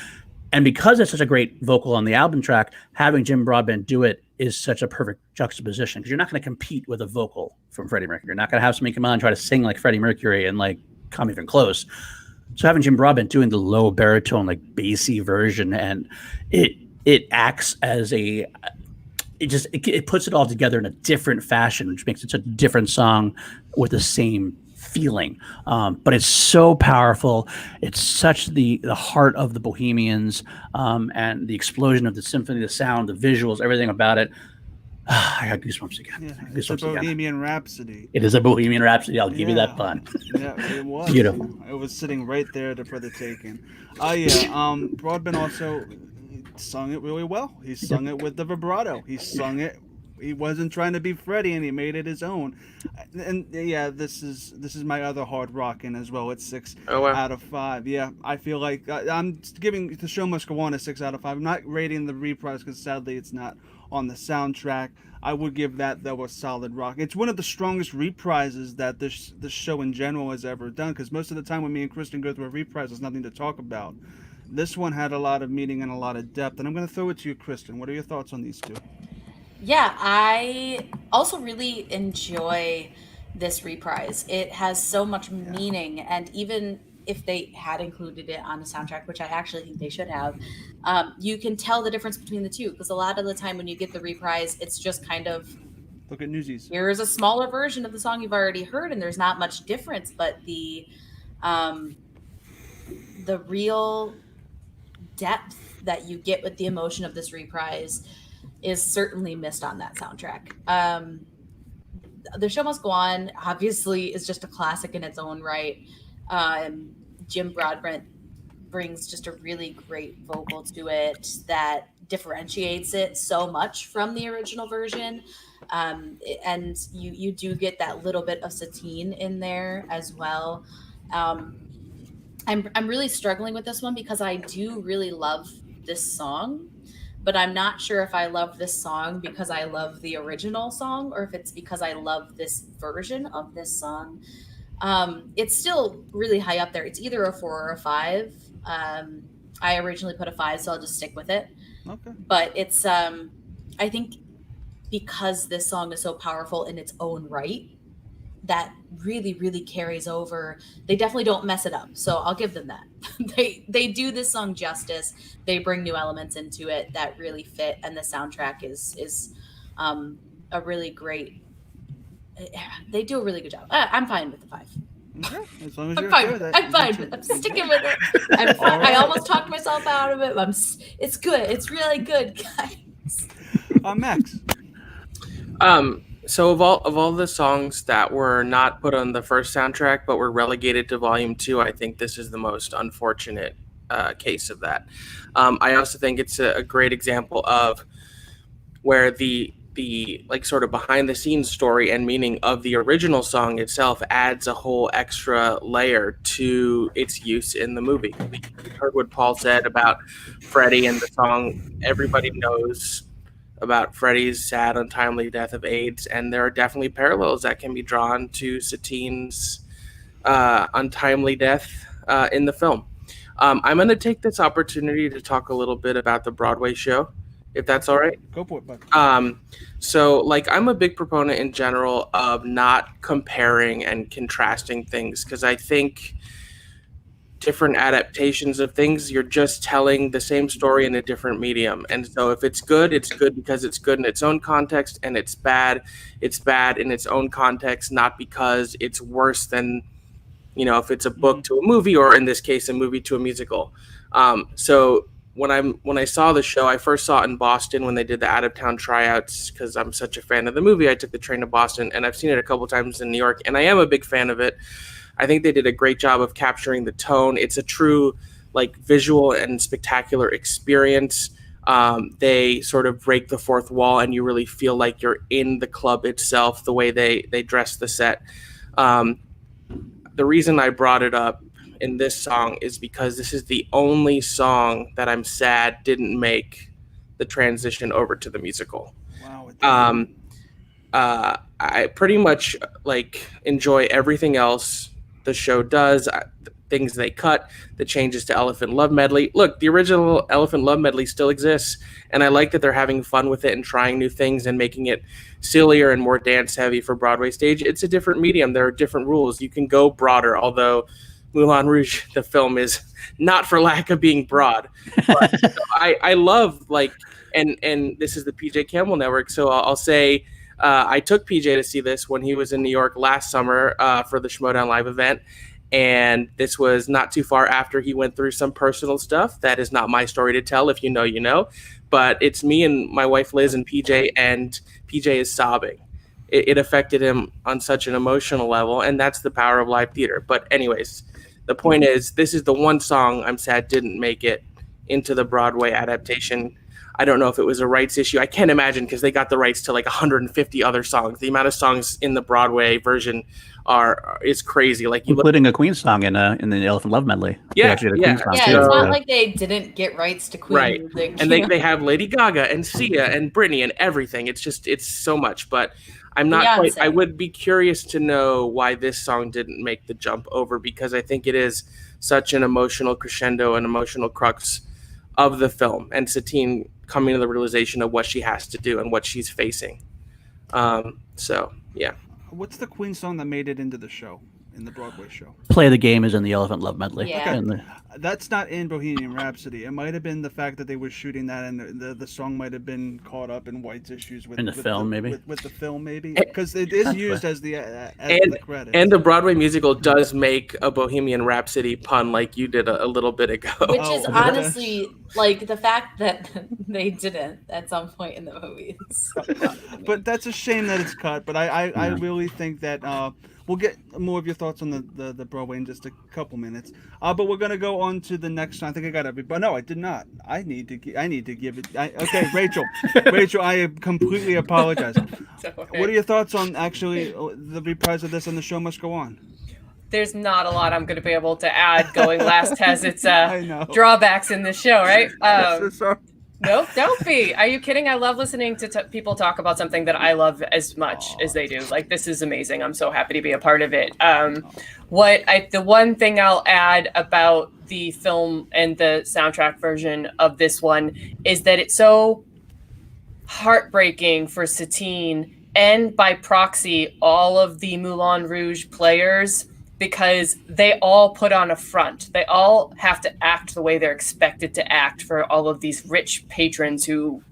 Speaker 4: And because it's such a great vocal on the album track, having Jim Broadbent do it is such a perfect juxtaposition because you're not going to compete with a vocal from Freddie Mercury. You're not going to have somebody come on and try to sing like Freddie Mercury and like come even close. So having Jim Broadbent doing the low baritone, like bassy version, and it acts as it puts it all together in a different fashion, which makes it a different song with the same feeling. But it's so powerful. It's such the heart of the Bohemians, and the explosion of the symphony, the sound, the visuals, everything about it. I got goosebumps again.
Speaker 1: Yeah, it's a Bohemian Rhapsody.
Speaker 4: It is a Bohemian Rhapsody. I'll give you that pun.
Speaker 1: Yeah, it was.
Speaker 4: Beautiful.
Speaker 1: It was sitting right there for the taking. Broadbent also, he sung it really well. He sung it with the vibrato. He sung it. He wasn't trying to be Freddie, and he made it his own. And yeah, this is my other hard rocking as well. It's 6
Speaker 3: Oh, wow.
Speaker 1: out of 5. Yeah, I feel like I'm giving The Show Must Go On a 6 out of 5. I'm not rating the reprise because sadly it's not on the soundtrack. I would give that though a solid rock. It's one of the strongest reprises that this show in general has ever done. Because most of the time when me and Kristen go through a reprise, there's nothing to talk about. This one had a lot of meaning and a lot of depth. And I'm going to throw it to you, Kristen. What are your thoughts on these two?
Speaker 2: Yeah, I also really enjoy this reprise. It has so much meaning, and even if they had included it on the soundtrack, which I actually think they should have, you can tell the difference between the two, because a lot of the time when you get the reprise, it's just kind of,
Speaker 1: look at Newsies.
Speaker 2: Here's a smaller version of the song you've already heard, and there's not much difference, but the real depth that you get with the emotion of this reprise is certainly missed on that soundtrack. The Show Must Go On obviously is just a classic in its own right. Jim Broadbent brings just a really great vocal to it that differentiates it so much from the original version. And you do get that little bit of Satine in there as well. I'm really struggling with this one because I do really love this song, but I'm not sure if I love this song because I love the original song or if it's because I love this version of this song. It's still really high up there. It's either a 4 or a 5. I originally put a 5, so I'll just stick with it.
Speaker 1: Okay.
Speaker 2: But it's, I think because this song is so powerful in its own right, that really, really carries over. They definitely don't mess it up. So I'll give them that. They do this song justice. They bring new elements into it that really fit. And the soundtrack is a really great, they do a really good job. I'm fine with the 5.
Speaker 1: Okay. As long as
Speaker 2: I'm
Speaker 1: you're
Speaker 2: fine
Speaker 1: okay
Speaker 2: with
Speaker 1: with
Speaker 2: it.
Speaker 1: that.
Speaker 2: I'm fine. I'm sticking with it. I'm fine. I almost talked myself out of it. It's good. It's really good, guys.
Speaker 1: Max.
Speaker 3: So of all the songs that were not put on the first soundtrack but were relegated to Volume 2, I think this is the most unfortunate case of that. I also think it's a great example of where the like sort of behind the scenes story and meaning of the original song itself adds a whole extra layer to its use in the movie. We heard what Paul said about Freddie and the song. Everybody knows about Freddie's sad, untimely death of AIDS, and there are definitely parallels that can be drawn to Satine's untimely death in the film. I'm going to take this opportunity to talk a little bit about the Broadway show, if that's all right.
Speaker 1: Go for it, bud.
Speaker 3: So, like, I'm a big proponent in general of not comparing and contrasting things, because I think different adaptations of things, you're just telling the same story in a different medium. And so if it's good because it's good in its own context, and it's bad in its own context, not because it's worse than, if it's a book to a movie, or in this case, a movie to a musical. So when I saw the show, I first saw it in Boston when they did the out of town tryouts, because I'm such a fan of the movie. I took the train to Boston, and I've seen it a couple times in New York, and I am a big fan of it. I think they did a great job of capturing the tone. It's a true, like, visual and spectacular experience. They sort of break the fourth wall, and you really feel like you're in the club itself, the way they dress the set. The reason I brought it up in this song is because this is the only song that I'm sad didn't make the transition over to the musical.
Speaker 1: Wow.
Speaker 3: I pretty much enjoy everything else the show does, things they cut, the changes to Elephant Love Medley. Look, the original Elephant Love Medley still exists, and I like that they're having fun with it and trying new things and making it sillier and more dance heavy for Broadway stage. It's a different medium. There are different rules. You can go broader, although Moulin Rouge, the film, is not for lack of being broad. But I love, and this is the PJ Campbell Network, so I'll say, I took PJ to see this when he was in New York last summer for the Schmodown Live event, and this was not too far after he went through some personal stuff. That is not my story to tell. If you know, you know. But it's me and my wife Liz and PJ is sobbing. It affected him on such an emotional level, and that's the power of live theater. But anyways, the point is, this is the one song I'm sad didn't make it into the Broadway adaptation. I don't know if it was a rights issue. I can't imagine, because they got the rights to like 150 other songs. The amount of songs in the Broadway version is crazy. Like
Speaker 4: including a Queen song in the Elephant Love medley.
Speaker 3: Yeah,
Speaker 4: they actually did a Queen song
Speaker 2: Yeah,
Speaker 4: too.
Speaker 2: it's not like they didn't get rights to Queen
Speaker 3: right.
Speaker 2: music.
Speaker 3: And they have Lady Gaga and Sia and Britney and everything. It's so much. But I'm not quite. I would be curious to know why this song didn't make the jump over, because I think it is such an emotional crescendo, an emotional crux of the film, and Satine coming to the realization of what she has to do and what she's facing. So yeah.
Speaker 1: What's the Queen song that made it into the show, in the Broadway show?
Speaker 4: Play the Game is in the Elephant Love medley.
Speaker 2: Yeah.
Speaker 4: And
Speaker 1: That's not in Bohemian Rhapsody. It might have been the fact that they were shooting that, and the song might have been caught up in White's issues with
Speaker 4: the film, maybe.
Speaker 1: With the film, maybe, because it is used as the credit.
Speaker 3: And the Broadway musical does make a Bohemian Rhapsody pun, like you did a little bit ago.
Speaker 2: Which is honestly, like, the fact that they didn't at some point in the movie.
Speaker 1: But that's a shame that it's cut. But I really think that we'll get more of your thoughts on the Broadway in just a couple minutes. But we're gonna go on to the next. I think I got everybody. No, I did not. I need to give it. Okay, Rachel. Rachel, I completely apologize. What are your thoughts on actually the reprise of this and The Show Must Go On?
Speaker 5: There's not a lot I'm going to be able to add. Going last has its drawbacks in this show, right? No, don't be. Are you kidding? I love listening to people talk about something that I love as much as they do. Like, this is amazing. I'm so happy to be a part of it. The one thing I'll add about the film and the soundtrack version of this one is that it's so heartbreaking for Satine, and by proxy, all of the Moulin Rouge players, because they all put on a front. They all have to act the way they're expected to act for all of these rich patrons who,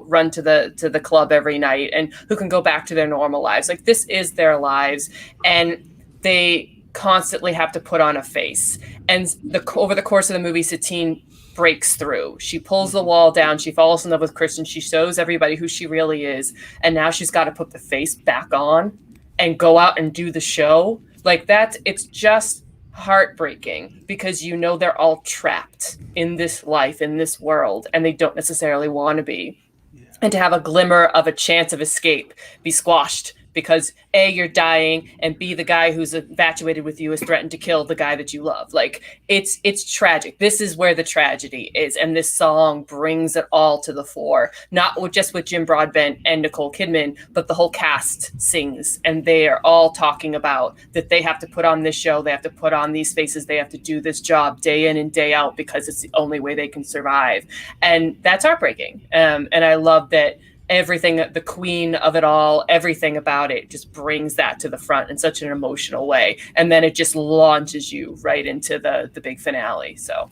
Speaker 5: run to the club every night and who can go back to their normal lives. Like, this is their lives, and they constantly have to put on a face. And over the course of the movie, Satine breaks through. She pulls the wall down. She falls in love with Kristen. She shows everybody who she really is. And now she's got to put the face back on and go out and do the show. Like, it's just heartbreaking, because they're all trapped in this life, in this world, and they don't necessarily want to be. Yeah. And to have a glimmer of a chance of escape be squashed because A, you're dying, and B, the guy who's infatuated with you has threatened to kill the guy that you love. Like, it's tragic. This is where the tragedy is, and this song brings it all to the fore. Not just with Jim Broadbent and Nicole Kidman, but the whole cast sings, and they are all talking about that they have to put on this show, they have to put on these faces, they have to do this job day in and day out because it's the only way they can survive. And that's heartbreaking. And I love that everything, the queen of it all, everything about it just brings that to the front in such an emotional way. And then it just launches you right into the big finale. So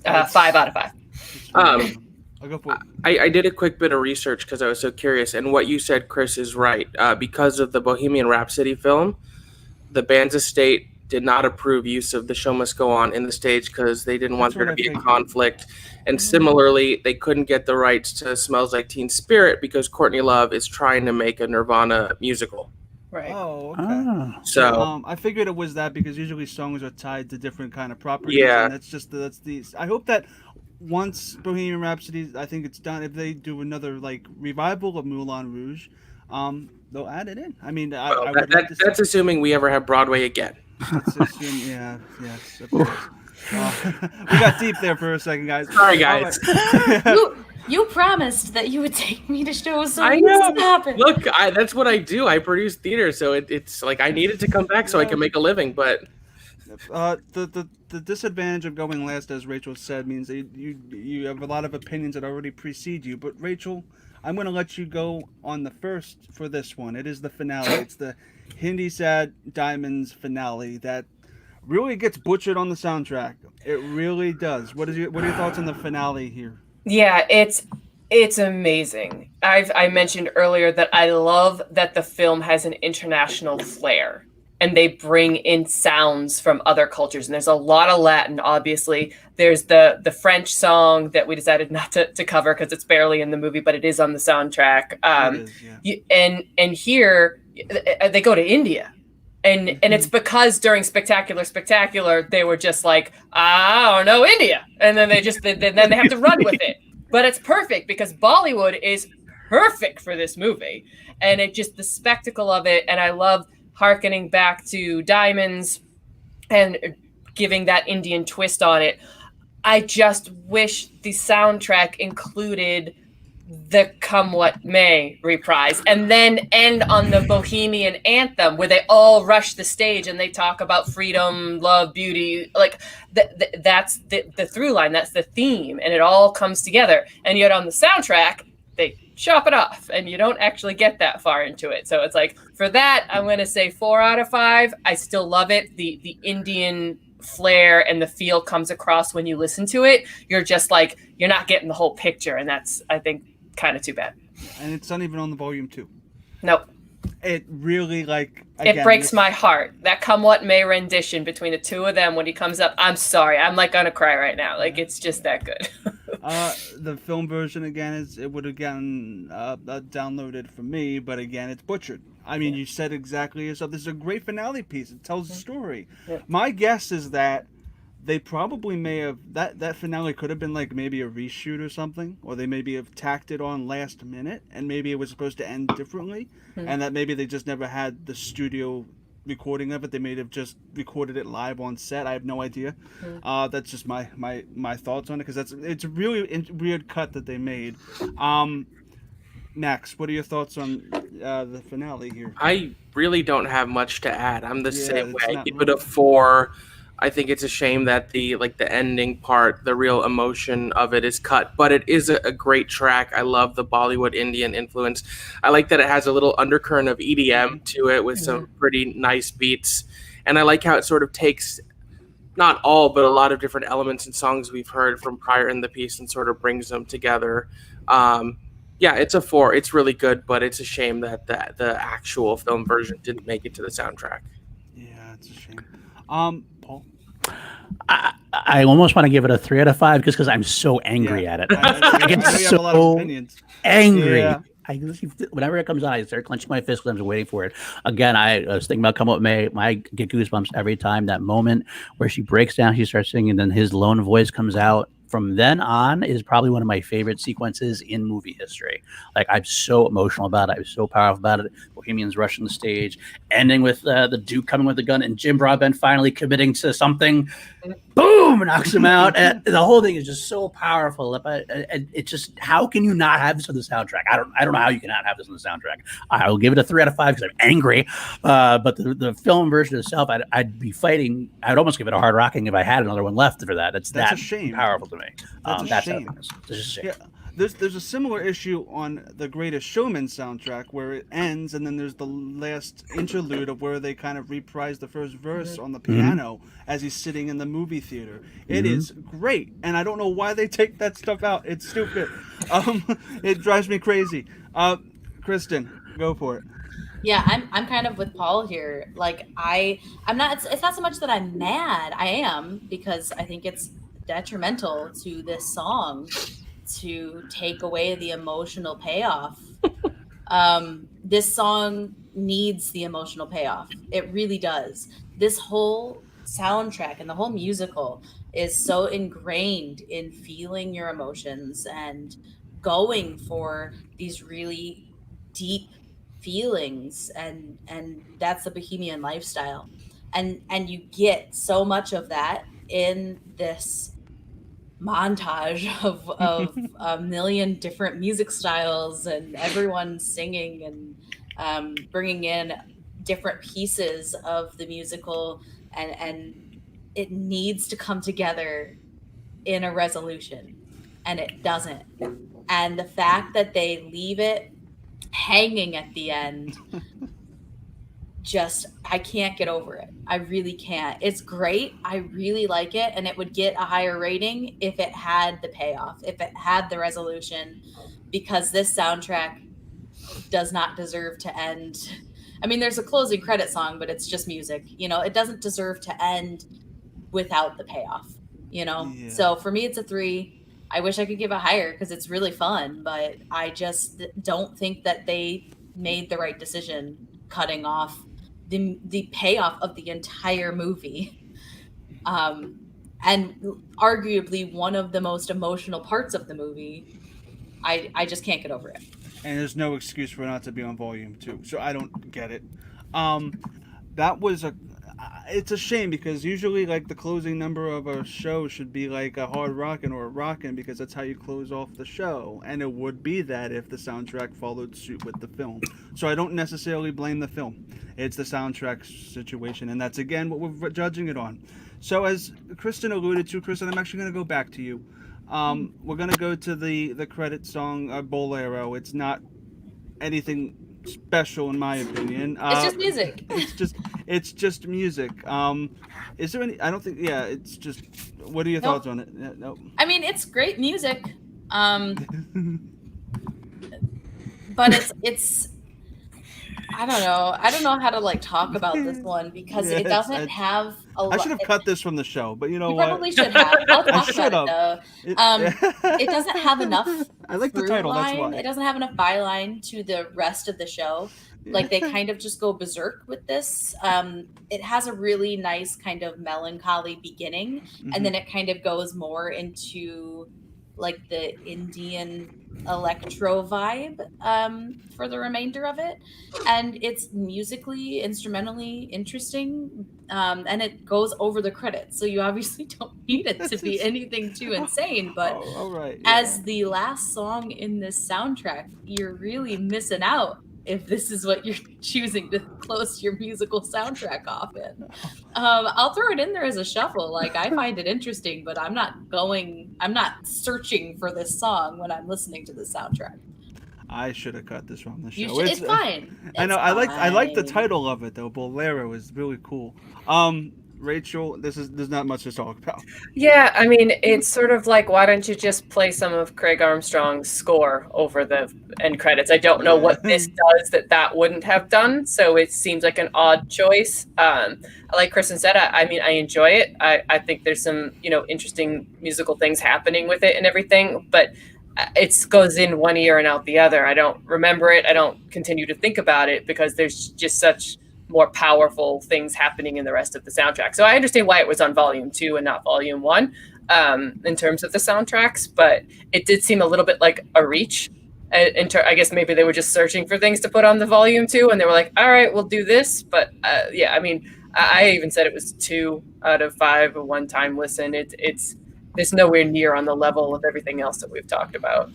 Speaker 5: 5 out of 5.
Speaker 3: I did a quick bit of research because I was so curious. And what you said, Chris, is right. Because of the Bohemian Rhapsody film, the band's estate did not approve use of The Show Must Go On in the stage because they didn't want there to be a conflict. And similarly, they couldn't get the rights to Smells Like Teen Spirit because Courtney Love is trying to make a Nirvana musical.
Speaker 5: Right.
Speaker 1: Oh, okay.
Speaker 3: So
Speaker 1: I figured it was that because usually songs are tied to different kind of properties.
Speaker 3: Yeah.
Speaker 1: And that's the. I hope that once Bohemian Rhapsody, I think it's done. If they do another revival of Moulin Rouge, they'll add it in. I mean,
Speaker 3: that's assuming we ever have Broadway again.
Speaker 1: Let's assume, yes. Of course. We got deep there for a second, guys.
Speaker 3: Sorry, guys.
Speaker 2: You promised that you would take me to shows, so
Speaker 3: I know.
Speaker 2: happen.
Speaker 3: Look, that's what I do. I produce theater, so it's like I needed to come back so I can make a living. But
Speaker 1: the disadvantage of going last, as Rachel said, means that you have a lot of opinions that already precede you. But Rachel, I'm going to let you go on the first for this one. It is the finale. It's the Hindi Sad Diamonds finale that really gets butchered on the soundtrack. It really does. What are your thoughts on the finale here?
Speaker 5: Yeah, it's amazing. I mentioned earlier that I love that the film has an international flair and they bring in sounds from other cultures. And there's a lot of Latin, obviously. There's the French song that we decided not to cover because it's barely in the movie, but it is on the soundtrack. And here they go to India. And it's because during Spectacular, they were just like, I don't know, India. And then then they have to run with it. But it's perfect because Bollywood is perfect for this movie. And it just, the spectacle of it. And I love hearkening back to Diamonds and giving that Indian twist on it. I just wish the soundtrack included the Come What May reprise and then end on the Bohemian anthem where they all rush the stage and they talk about freedom, love, beauty. Like that's the through line, that's the theme, and it all comes together. And yet on the soundtrack, they chop it off and you don't actually get that far into it. So it's like, for that, I'm going to say 4 out of 5. I still love it. The Indian flair and the feel comes across when you listen to it. You're just like, you're not getting the whole picture. And that's, I think, kind of too bad.
Speaker 1: And it's not even on the volume 2.
Speaker 5: Nope.
Speaker 1: It really, like, again,
Speaker 5: it breaks my heart. That Come What May rendition between the two of them when he comes up, I'm sorry, I'm like gonna cry right now. Like, it's just that good.
Speaker 1: The film version, again, it would have gotten downloaded for me, but again, it's butchered. I mean, you said exactly yourself. This is a great finale piece. It tells a story.
Speaker 5: Yeah.
Speaker 1: My guess is that they probably may have, that finale could have been like maybe a reshoot or something, or they maybe have tacked it on last minute, and maybe it was supposed to end differently, and that maybe they just never had the studio recording of it. They may have just recorded it live on set. I have no idea. That's just my thoughts on it, because it's a really weird cut that they made. Max, what are your thoughts on the finale here?
Speaker 3: I really don't have much to add. I'm the same way. I give it a
Speaker 1: wrong.
Speaker 3: 4. I think it's a shame that the ending part, the real emotion of it is cut, but it is a great track. I love the Bollywood Indian influence. I like that it has a little undercurrent of EDM to it with some pretty nice beats. And I like how it sort of takes not all, but a lot of different elements and songs we've heard from prior in the piece and sort of brings them together. Yeah, it's a 4. It's really good, but it's a shame that the actual film version didn't make it to the soundtrack.
Speaker 1: Yeah, it's a shame. Paul?
Speaker 4: I almost want to give it a 3 out of 5 just because I'm so angry at it. I get
Speaker 1: have a lot of
Speaker 4: so
Speaker 1: opinions.
Speaker 4: angry.
Speaker 1: Yeah.
Speaker 4: Whenever it comes on, I start clenching my fist because I'm waiting for it. Again, I was thinking about Come What May. I get goosebumps every time. That moment where she breaks down, she starts singing, and then his lone voice comes out. From then on is probably one of my favorite sequences in movie history. Like, I'm so emotional about it. I was so powerful about it. Bohemians rushing the stage, ending with the Duke coming with the gun, and Jim Broadbent finally committing to something. Boom! Knocks him out. And the whole thing is just so powerful. It's just, how can you not have this on the soundtrack? I don't know how you cannot have this on the soundtrack. I will give it a 3 out of 5 because I'm angry. But the film version itself, I'd be fighting. I'd almost give it a hard rocking if I had another one left for that. That's
Speaker 1: a shame.
Speaker 4: Powerful to me.
Speaker 1: That's a shame.
Speaker 4: It's just a shame.
Speaker 1: Yeah. There's a similar issue on the Greatest Showman soundtrack where it ends, and then there's the last interlude of where they kind of reprise the first verse on the piano as he's sitting in the movie theater. It is great, and I don't know why they take that stuff out. It's stupid. It drives me crazy. Kristen, go for it.
Speaker 2: Yeah, I'm kind of with Paul here. Like, I'm not. It's not so much that I'm mad. I am, because I think it's detrimental to this song to take away the emotional payoff. This song needs the emotional payoff. It really does. This whole soundtrack and the whole musical is so ingrained in feeling your emotions and going for these really deep feelings, and that's the Bohemian lifestyle, and you get so much of that in this montage of a million different music styles and everyone singing and bringing in different pieces of the musical, and it needs to come together in a resolution, and it doesn't. And the fact that they leave it hanging at the end, just, I can't get over it. I really can't. It's great. I really like it, and it would get a higher rating if it had the payoff, if it had the resolution, because this soundtrack does not deserve to end. I mean, there's a closing credit song, but it's just music. You know, it doesn't deserve to end without the payoff, you know?
Speaker 1: Yeah.
Speaker 2: So for me, it's a 3. I wish I could give it higher because it's really fun, but I just don't think that they made the right decision cutting off the payoff of the entire movie. And arguably one of the most emotional parts of the movie. I just can't get over it.
Speaker 1: And there's no excuse for it not to be on volume 2. So I don't get it. That was it's a shame because usually like the closing number of a show should be like a hard rockin' or a rockin' because that's how you close off the show, and it would be that if the soundtrack followed suit with the film. So I don't necessarily blame the film. It's the soundtrack situation, and that's again what we're judging it on. So as Kristen alluded to, Kristen, I'm actually going to go back to you. We're going to go to the credit song, Bolero. It's not anything special in my opinion.
Speaker 2: It's just music.
Speaker 1: It's just music. Is there any? I don't think. Yeah, it's just. What are your thoughts on it? No.
Speaker 2: I mean, it's great music. But it's. I don't know how to like talk about this one because it doesn't have a lot.
Speaker 1: I should have cut this from the show, but you know
Speaker 2: you
Speaker 1: what?
Speaker 2: Probably should have. I'll talk about it though.
Speaker 1: It
Speaker 2: It doesn't have enough.
Speaker 1: I like the title. That's why.
Speaker 2: It doesn't have enough byline to the rest of the show. Like they kind of just go berserk with this. It has a really nice kind of melancholy beginning, and then it kind of goes more into like the Indian electro vibe for the remainder of it, and it's musically, instrumentally interesting, and it goes over the credits, so you obviously don't need it to be anything too insane, but
Speaker 1: all right,
Speaker 2: as the last song in this soundtrack, you're really missing out if this is what you're choosing to close your musical soundtrack off in. I'll throw it in there as a shuffle. Like, I find it interesting, but I'm not searching for this song when I'm listening to the soundtrack.
Speaker 1: I should have cut this from the show.
Speaker 2: It's fine.
Speaker 1: I know. I like the title of it though. Bolero is really cool. Rachel, there's not much to talk about.
Speaker 5: Yeah, I mean, it's sort of like, why don't you just play some of Craig Armstrong's score over the end credits? I don't know what this does that wouldn't have done, so it seems like an odd choice. Like Kristen said, I mean, I enjoy it. I think there's some, interesting musical things happening with it and everything, but it goes in one ear and out the other. I don't remember it. I don't continue to think about it because there's just such more powerful things happening in the rest of the soundtrack. So I understand why it was on volume 2 and not volume 1 in terms of the soundtracks, but it did seem a little bit like a reach. I guess maybe they were just searching for things to put on the volume 2 and they were like, all right, we'll do this. But yeah, I mean, I even said it was 2 out of 5 a one-time listen. It's nowhere near on the level of everything else that we've talked about.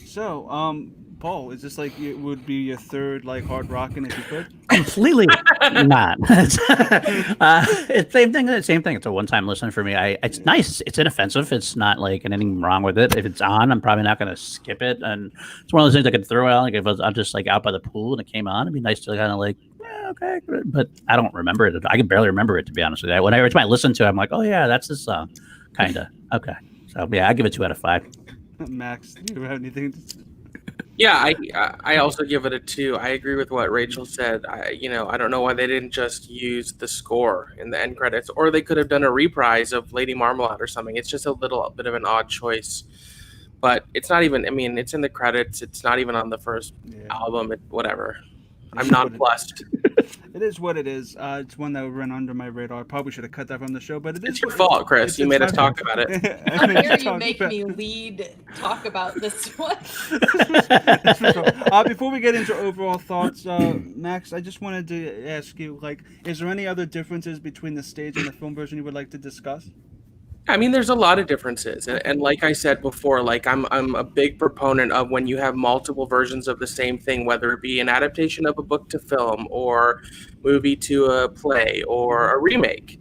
Speaker 1: So, Paul, is this like it would be your third like hard rockin' if you could?
Speaker 4: Completely not. It's same thing. It's a one-time listen for me. It's nice. It's inoffensive. It's not like anything wrong with it. If it's on, I'm probably not going to skip it. And it's one of those things I could throw out. Like if I'm just like out by the pool and it came on, it'd be nice to kind of like, yeah, okay. But I don't remember it. I can barely remember it, to be honest with you. Whenever I listen to it, I'm like, oh yeah, that's this song. Kind of. Okay. So yeah, I give it 2 out of 5.
Speaker 1: Max, do you have anything to say?
Speaker 3: Yeah, I also give it a 2. I agree with what Rachel said. I don't know why they didn't just use the score in the end credits, or they could have done a reprise of Lady Marmalade or something. It's just a little bit of an odd choice, but it's not even. I mean, it's in the credits. It's not even on the first album. Whatever. I'm nonplussed.
Speaker 1: It is what it is. It's one that ran under my radar. I probably should have cut that from the show, but
Speaker 3: it's your fault, Chris. You made us talk about it.
Speaker 2: How dare you make me talk about this one?
Speaker 1: Before we get into overall thoughts, Max, I just wanted to ask you, like, is there any other differences between the stage and the film version you would like to discuss?
Speaker 3: I mean, there's a lot of differences, and like I said before, like I'm a big proponent of when you have multiple versions of the same thing, whether it be an adaptation of a book to film, or movie to a play, or a remake.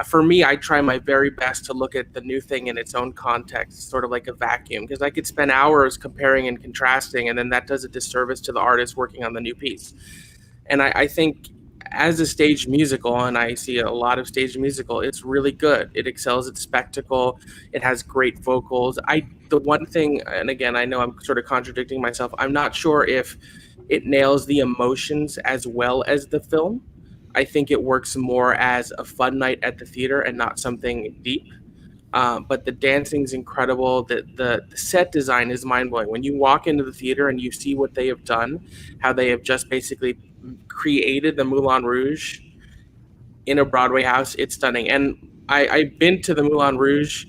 Speaker 3: For me, I try my very best to look at the new thing in its own context, sort of like a vacuum, because I could spend hours comparing and contrasting, and then that does a disservice to the artist working on the new piece. And I think, as a stage musical, and I see a lot of stage musical, it's really good. It excels at spectacle. It has great vocals. The one thing, and again, I know I'm sort of contradicting myself, I'm not sure if it nails the emotions as well as the film. I think it works more as a fun night at the theater and not something deep. But the dancing's incredible. The set design is mind-blowing. When you walk into the theater and you see what they have done, how they have just basically created the Moulin Rouge in a Broadway house, it's stunning. And I've been to the Moulin Rouge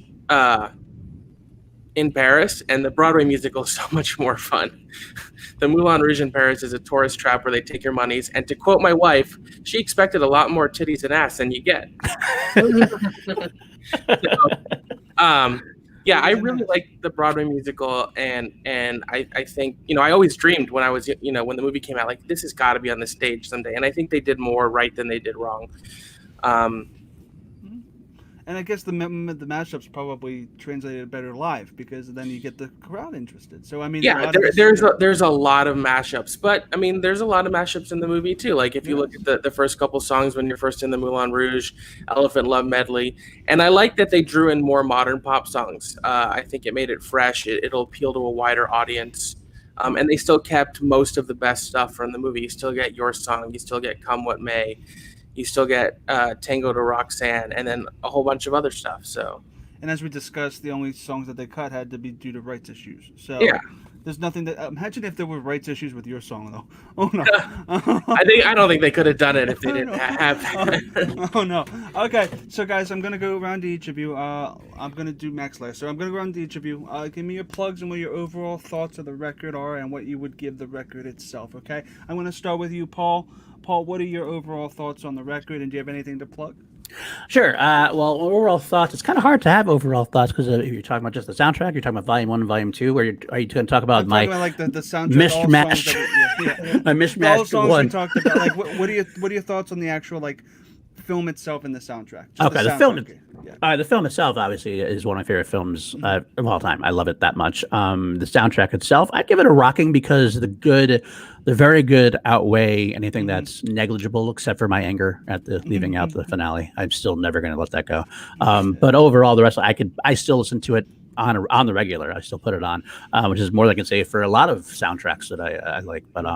Speaker 3: in Paris, and the Broadway musical is so much more fun. The Moulin Rouge in Paris is a tourist trap where they take your monies. And to quote my wife, she expected a lot more titties and ass than you get. Yeah, I really like the Broadway musical, and I think, I always dreamed when I was, when the movie came out, like, this has got to be on the stage someday. And I think they did more right than they did wrong.
Speaker 1: And I guess the mashups probably translated better live, because then you get the crowd interested. So I mean,
Speaker 3: yeah, there's a lot of mashups, but I mean, there's a lot of mashups in the movie too. Like if you look at the first couple songs when you're first in the Moulin Rouge, Elephant Love Medley, and I like that they drew in more modern pop songs. I think it made it fresh. It'll appeal to a wider audience. And they still kept most of the best stuff from the movie. You still get Your Song, you still get Come What May. You still get Tango to Roxanne, and then a whole bunch of other stuff. So,
Speaker 1: and as we discussed, the only songs that they cut had to be due to rights issues. So
Speaker 3: yeah,
Speaker 1: there's nothing that. Imagine if there were rights issues with Your Song, though. Oh no.
Speaker 3: I don't think they could have done it if they didn't have that.
Speaker 1: Oh no. Okay, so guys, I'm gonna go around to each of you. I'm gonna do Max last, so I'm gonna go around to each of you. Give me your plugs and what your overall thoughts of the record are, and what you would give the record itself. Okay, I'm gonna start with you, Paul. Paul, what are your overall thoughts on the record, and do you have anything to plug?
Speaker 4: Sure. Well, overall thoughts. It's kind of hard to have overall thoughts because if you're talking about just the soundtrack, you're talking about Volume 1 and Volume 2. Where are you going to talk about
Speaker 1: I'm
Speaker 4: my
Speaker 1: talking about, like the soundtrack,
Speaker 4: mishmash? My mishmash.
Speaker 1: All songs
Speaker 4: one.
Speaker 1: we talked about. Like, what are your thoughts on the actual film itself and the soundtrack? Just
Speaker 4: okay,
Speaker 1: the
Speaker 4: film.
Speaker 1: Yeah.
Speaker 4: The film itself, obviously, is one of my favorite films of all time. I love it that much. The soundtrack itself, I give it a rocking because the very good outweigh anything that's negligible, except for my anger at the leaving out the finale. I'm still never going to let that go. But overall, the rest, I still listen to it on the regular. I still put it on, which is more than I can say for a lot of soundtracks that I like. But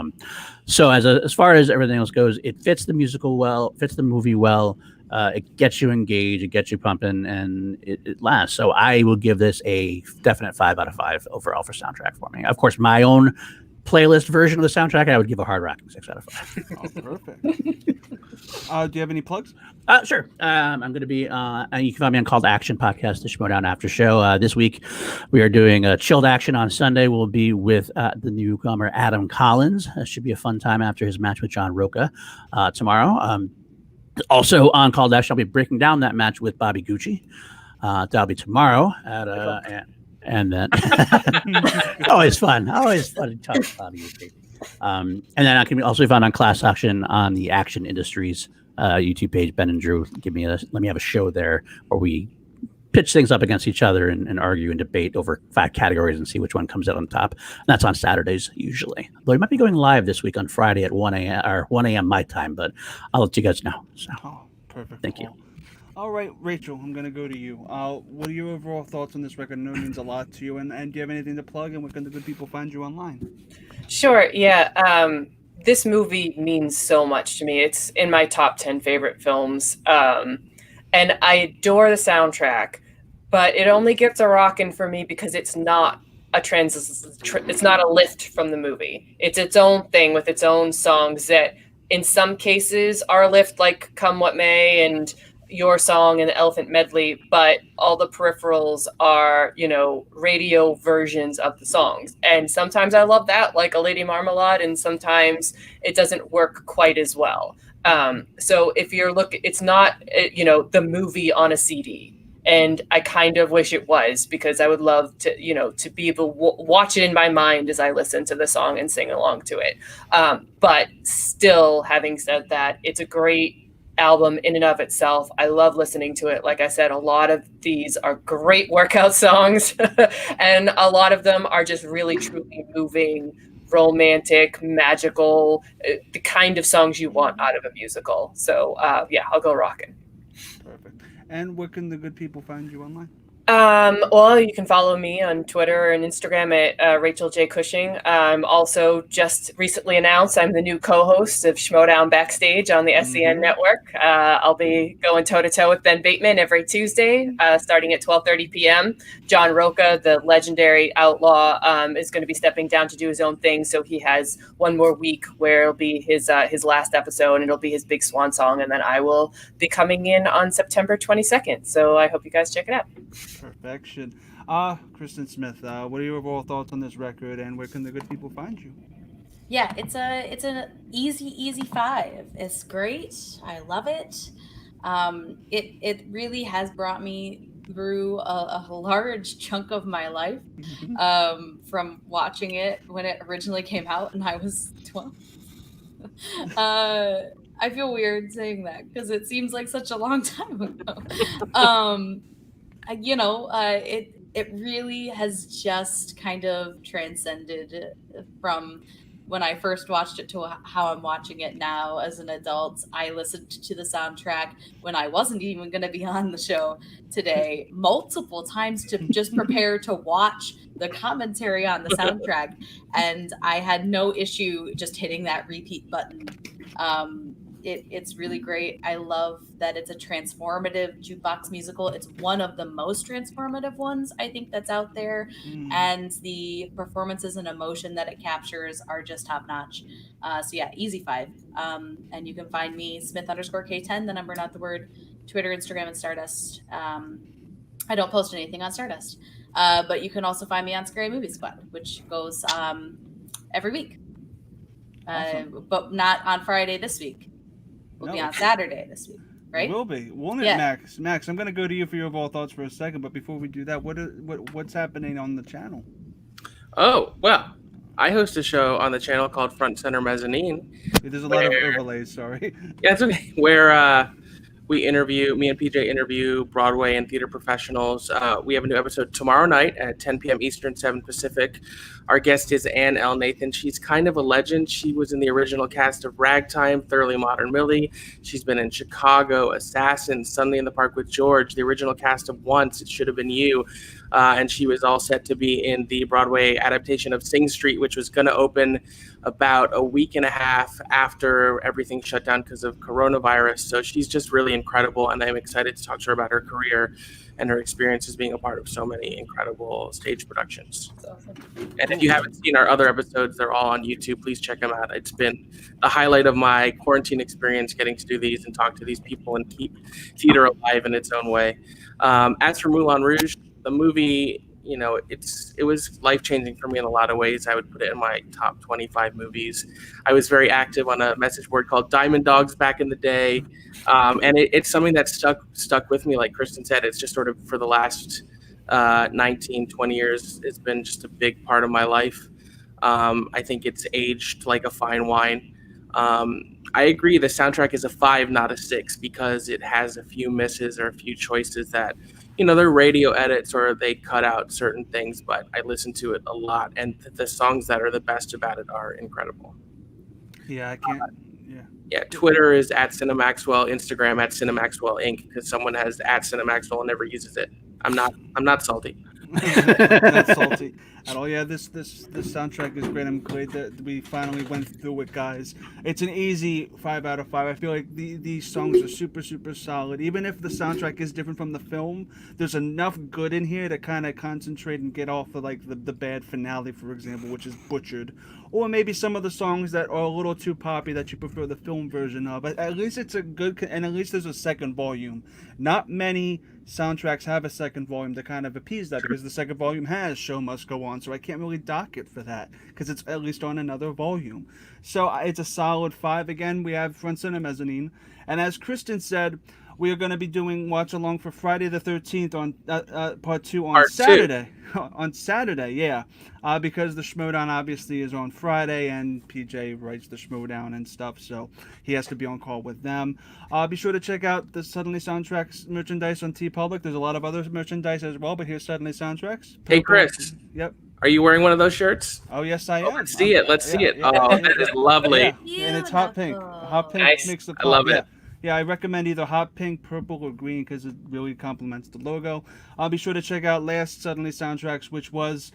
Speaker 4: so as far as everything else goes, it fits the musical well, fits the movie well. It gets you engaged, it gets you pumping, and it lasts. So I will give this a definite 5 out of 5 overall for soundtrack for me. Of course, my own playlist version of the soundtrack, I would give a hard rocking 6 out of 5.
Speaker 1: Oh, perfect. Do you have any plugs?
Speaker 4: Sure. I'm going to be, you can find me on Called Action Podcast, the Schmodown After Show. This week, we are doing a Chilled Action on Sunday. We'll be with the newcomer Adam Collins. It should be a fun time after his match with John Roca tomorrow. Also on Called Action, I'll be breaking down that match with Bobby Gucci. That'll be tomorrow and then always fun to talk to Bobby Gucci. And then I can also be found on Class Action on the Action Industries YouTube page. Ben and Drew let me have a show there where we pitch things up against each other and argue and debate over 5 categories and see which one comes out on top. And that's on Saturdays usually. Though we might be going live this week on Friday at 1 a.m. my time, but I'll let you guys know. So,
Speaker 1: perfect.
Speaker 4: Thank you.
Speaker 1: All right, Rachel, I'm going to go to you. What are your overall thoughts on this record? I know it means a lot to you. And do you have anything to plug? And where can the good people find you online?
Speaker 5: Sure. Yeah. This movie means so much to me. It's in my top 10 favorite films. And I adore the soundtrack, but it only gets a rockin' for me because it's not it's not a lift from the movie. It's its own thing with its own songs that in some cases are a lift, like Come What May and Your Song and the Elephant Medley, but all the peripherals are, radio versions of the songs. And sometimes I love that, like A Lady Marmalade, and sometimes it doesn't work quite as well. So if you're it's not, the movie on a CD. And I kind of wish it was, because I would love to, to be able to watch it in my mind as I listen to the song and sing along to it. But still, having said that, it's a great album in and of itself. I love listening to it. Like I said, a lot of these are great workout songs, and a lot of them are just really, truly moving, romantic, magical, the kind of songs you want out of a musical. So, I'll go rockin'.
Speaker 1: Perfect. And where can the good people find you online?
Speaker 5: Well, you can follow me on Twitter and Instagram at Rachel J. Cushing. Also, just recently announced I'm the new co-host of Schmodown Backstage on the SEN network. I'll be going toe-to-toe with Ben Bateman every Tuesday, starting at 12:30 p.m. John Roca, the legendary outlaw, is going to be stepping down to do his own thing, so he has one more week where it'll be his last episode, and it'll be his big swan song, and then I will be coming in on September 22nd. So I hope you guys check it out.
Speaker 1: Perfection. Kristen Smith, what are your overall thoughts on this record, and where can the good people find you?
Speaker 2: Yeah, it's an easy 5. It's great. I love it. It really has brought me through a large chunk of my life, from watching it when it originally came out and I was 12. I feel weird saying that because it seems like such a long time ago. It really has just kind of transcended from when I first watched it to how I'm watching it now as an adult. I listened to the soundtrack when I wasn't even going to be on the show today multiple times to just prepare to watch the commentary on the soundtrack, and I had no issue just hitting that repeat button. It's really great. I love that it's a transformative jukebox musical. It's one of the most transformative ones I think that's out there, and the performances and emotion that it captures are just top notch. So yeah, easy 5. And you can find me Smith_K10, the number not the word, Twitter, Instagram, and Stardust. I don't post anything on Stardust, but you can also find me on Scary Movie Squad, which goes every week, awesome. But not on Friday this week. We'll be on Saturday this week, right?
Speaker 1: Will be, won't it, yeah. Max? Max, I'm going to go to you for your overall thoughts for a second, but before we do that, what's happening on the channel?
Speaker 3: Oh, well, I host a show on the channel called Front Center Mezzanine.
Speaker 1: There's a lot of overlays, sorry.
Speaker 3: Yeah, it's okay. Where me and PJ interview Broadway and theater professionals. We have a new episode tomorrow night at 10 p.m. Eastern, 7 Pacific. Our guest is Ann L. Nathan. She's kind of a legend. She was in the original cast of Ragtime, Thoroughly Modern Millie. She's been in Chicago, Assassin, Sunday in the Park with George, the original cast of Once, It Should Have Been You. And she was all set to be in the Broadway adaptation of Sing Street, which was going to open about a week and a half after everything shut down because of coronavirus. So she's just really incredible, and I'm excited to talk to her about her career and her experiences being a part of so many incredible stage productions. Awesome. And if you haven't seen our other episodes, they're all on YouTube. Please check them out. It's been the highlight of my quarantine experience, getting to do these and talk to these people and keep theater alive in its own way. As for Moulin Rouge, the movie, it was life-changing for me in a lot of ways. I would put it in my top 25 movies. I was very active on a message board called Diamond Dogs back in the day. And it's something that stuck with me. Like Kristen said, it's just sort of for the last 19, 20 years, it's been just a big part of my life. I think it's aged like a fine wine. I agree the soundtrack is a 5, not a 6, because it has a few misses or a few choices that, they're radio edits or they cut out certain things, but I listen to it a lot, and the songs that are the best about it are incredible.
Speaker 1: Yeah, I can't.
Speaker 3: Yeah, Twitter is at Cinemaxwell, Instagram at Cinemaxwell Inc. because someone has at Cinemaxwell and never uses it. I'm not salty.
Speaker 1: Not salty at all. Yeah, this soundtrack is great. I'm glad that we finally went through it, guys. It's an easy 5 out of 5. I feel like these songs are super, super solid. Even if the soundtrack is different from the film, there's enough good in here to kind of concentrate and get off of like the bad finale, for example, which is butchered. Or maybe some of the songs that are a little too poppy that you prefer the film version of. But at least it's a good, and at least there's a second volume. Not many soundtracks have a second volume to kind of appease that, because the second volume has Show Must Go On, so I can't really dock it for that because it's at least on another volume. So it's a solid 5. Again, we have Front Center Mezzanine, and as Kristen said, we are going to be doing Watch Along for Friday the 13th on part 2 on Saturday. On Saturday, yeah, because the Schmodown obviously is on Friday, and PJ writes the Schmodown and stuff, so he has to be on call with them. Be sure to check out the Suddenly Soundtracks merchandise on TeePublic. There's a lot of other merchandise as well, but here's Suddenly Soundtracks.
Speaker 3: Hey, Chris.
Speaker 1: Yep.
Speaker 3: Are you wearing one of those shirts?
Speaker 1: Oh, yes, I am.
Speaker 3: Let's see it. Let's see it. Oh, that is lovely.
Speaker 1: Yeah. And it's hot pink. Hot pink
Speaker 3: nice.
Speaker 1: makes the
Speaker 3: I love it.
Speaker 1: Yeah, I recommend either hot pink, purple, or green because it really complements the logo. Be sure to check out last Suddenly Soundtracks, which was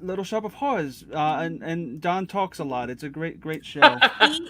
Speaker 1: Little Shop of Horrors, and Don talks a lot. It's a great show.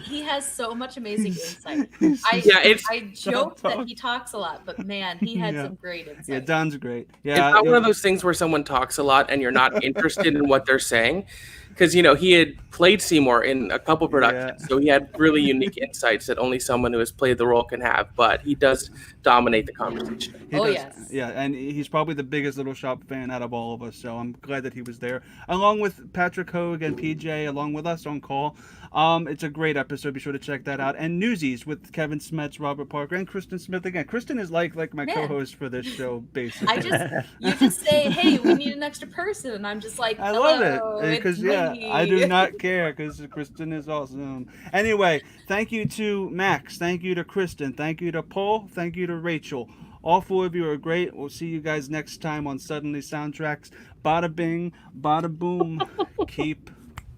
Speaker 2: He has so much amazing insight. I joke that he talks a lot, but man, he had some great insight.
Speaker 1: Yeah, Don's great.
Speaker 3: It's
Speaker 1: Yeah,
Speaker 3: not one of those things where someone talks a lot and you're not interested in what they're saying. Because, you know, he had played Seymour in a couple productions, so he had really unique insights that only someone who has played the role can have. But he does dominate the conversation.
Speaker 1: He does.
Speaker 2: Yes.
Speaker 1: Yeah, and he's probably the biggest Little Shop fan out of all of us, so I'm glad that he was there. Along with Patrick Hogue and PJ, along with us on call. It's a great episode. Be sure to check that out. And Newsies with Kevin Smets, Robert Parker, and Kristen Smith again. Kristen is like my co-host for this show, basically.
Speaker 2: You just say, hey, we need an extra person, and I'm just like,
Speaker 1: I love it because I do not care because Kristen is awesome. Anyway, thank you to Max, thank you to Kristen, thank you to Paul, thank you to Rachel. All four of you are great. We'll see you guys next time on Suddenly Soundtracks. Bada bing, bada boom. Keep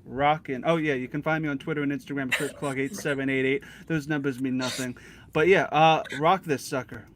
Speaker 1: rocking. Oh yeah, you can find me on Twitter and Instagram at ChrisClog8788. Those numbers mean nothing, but yeah, rock this sucker.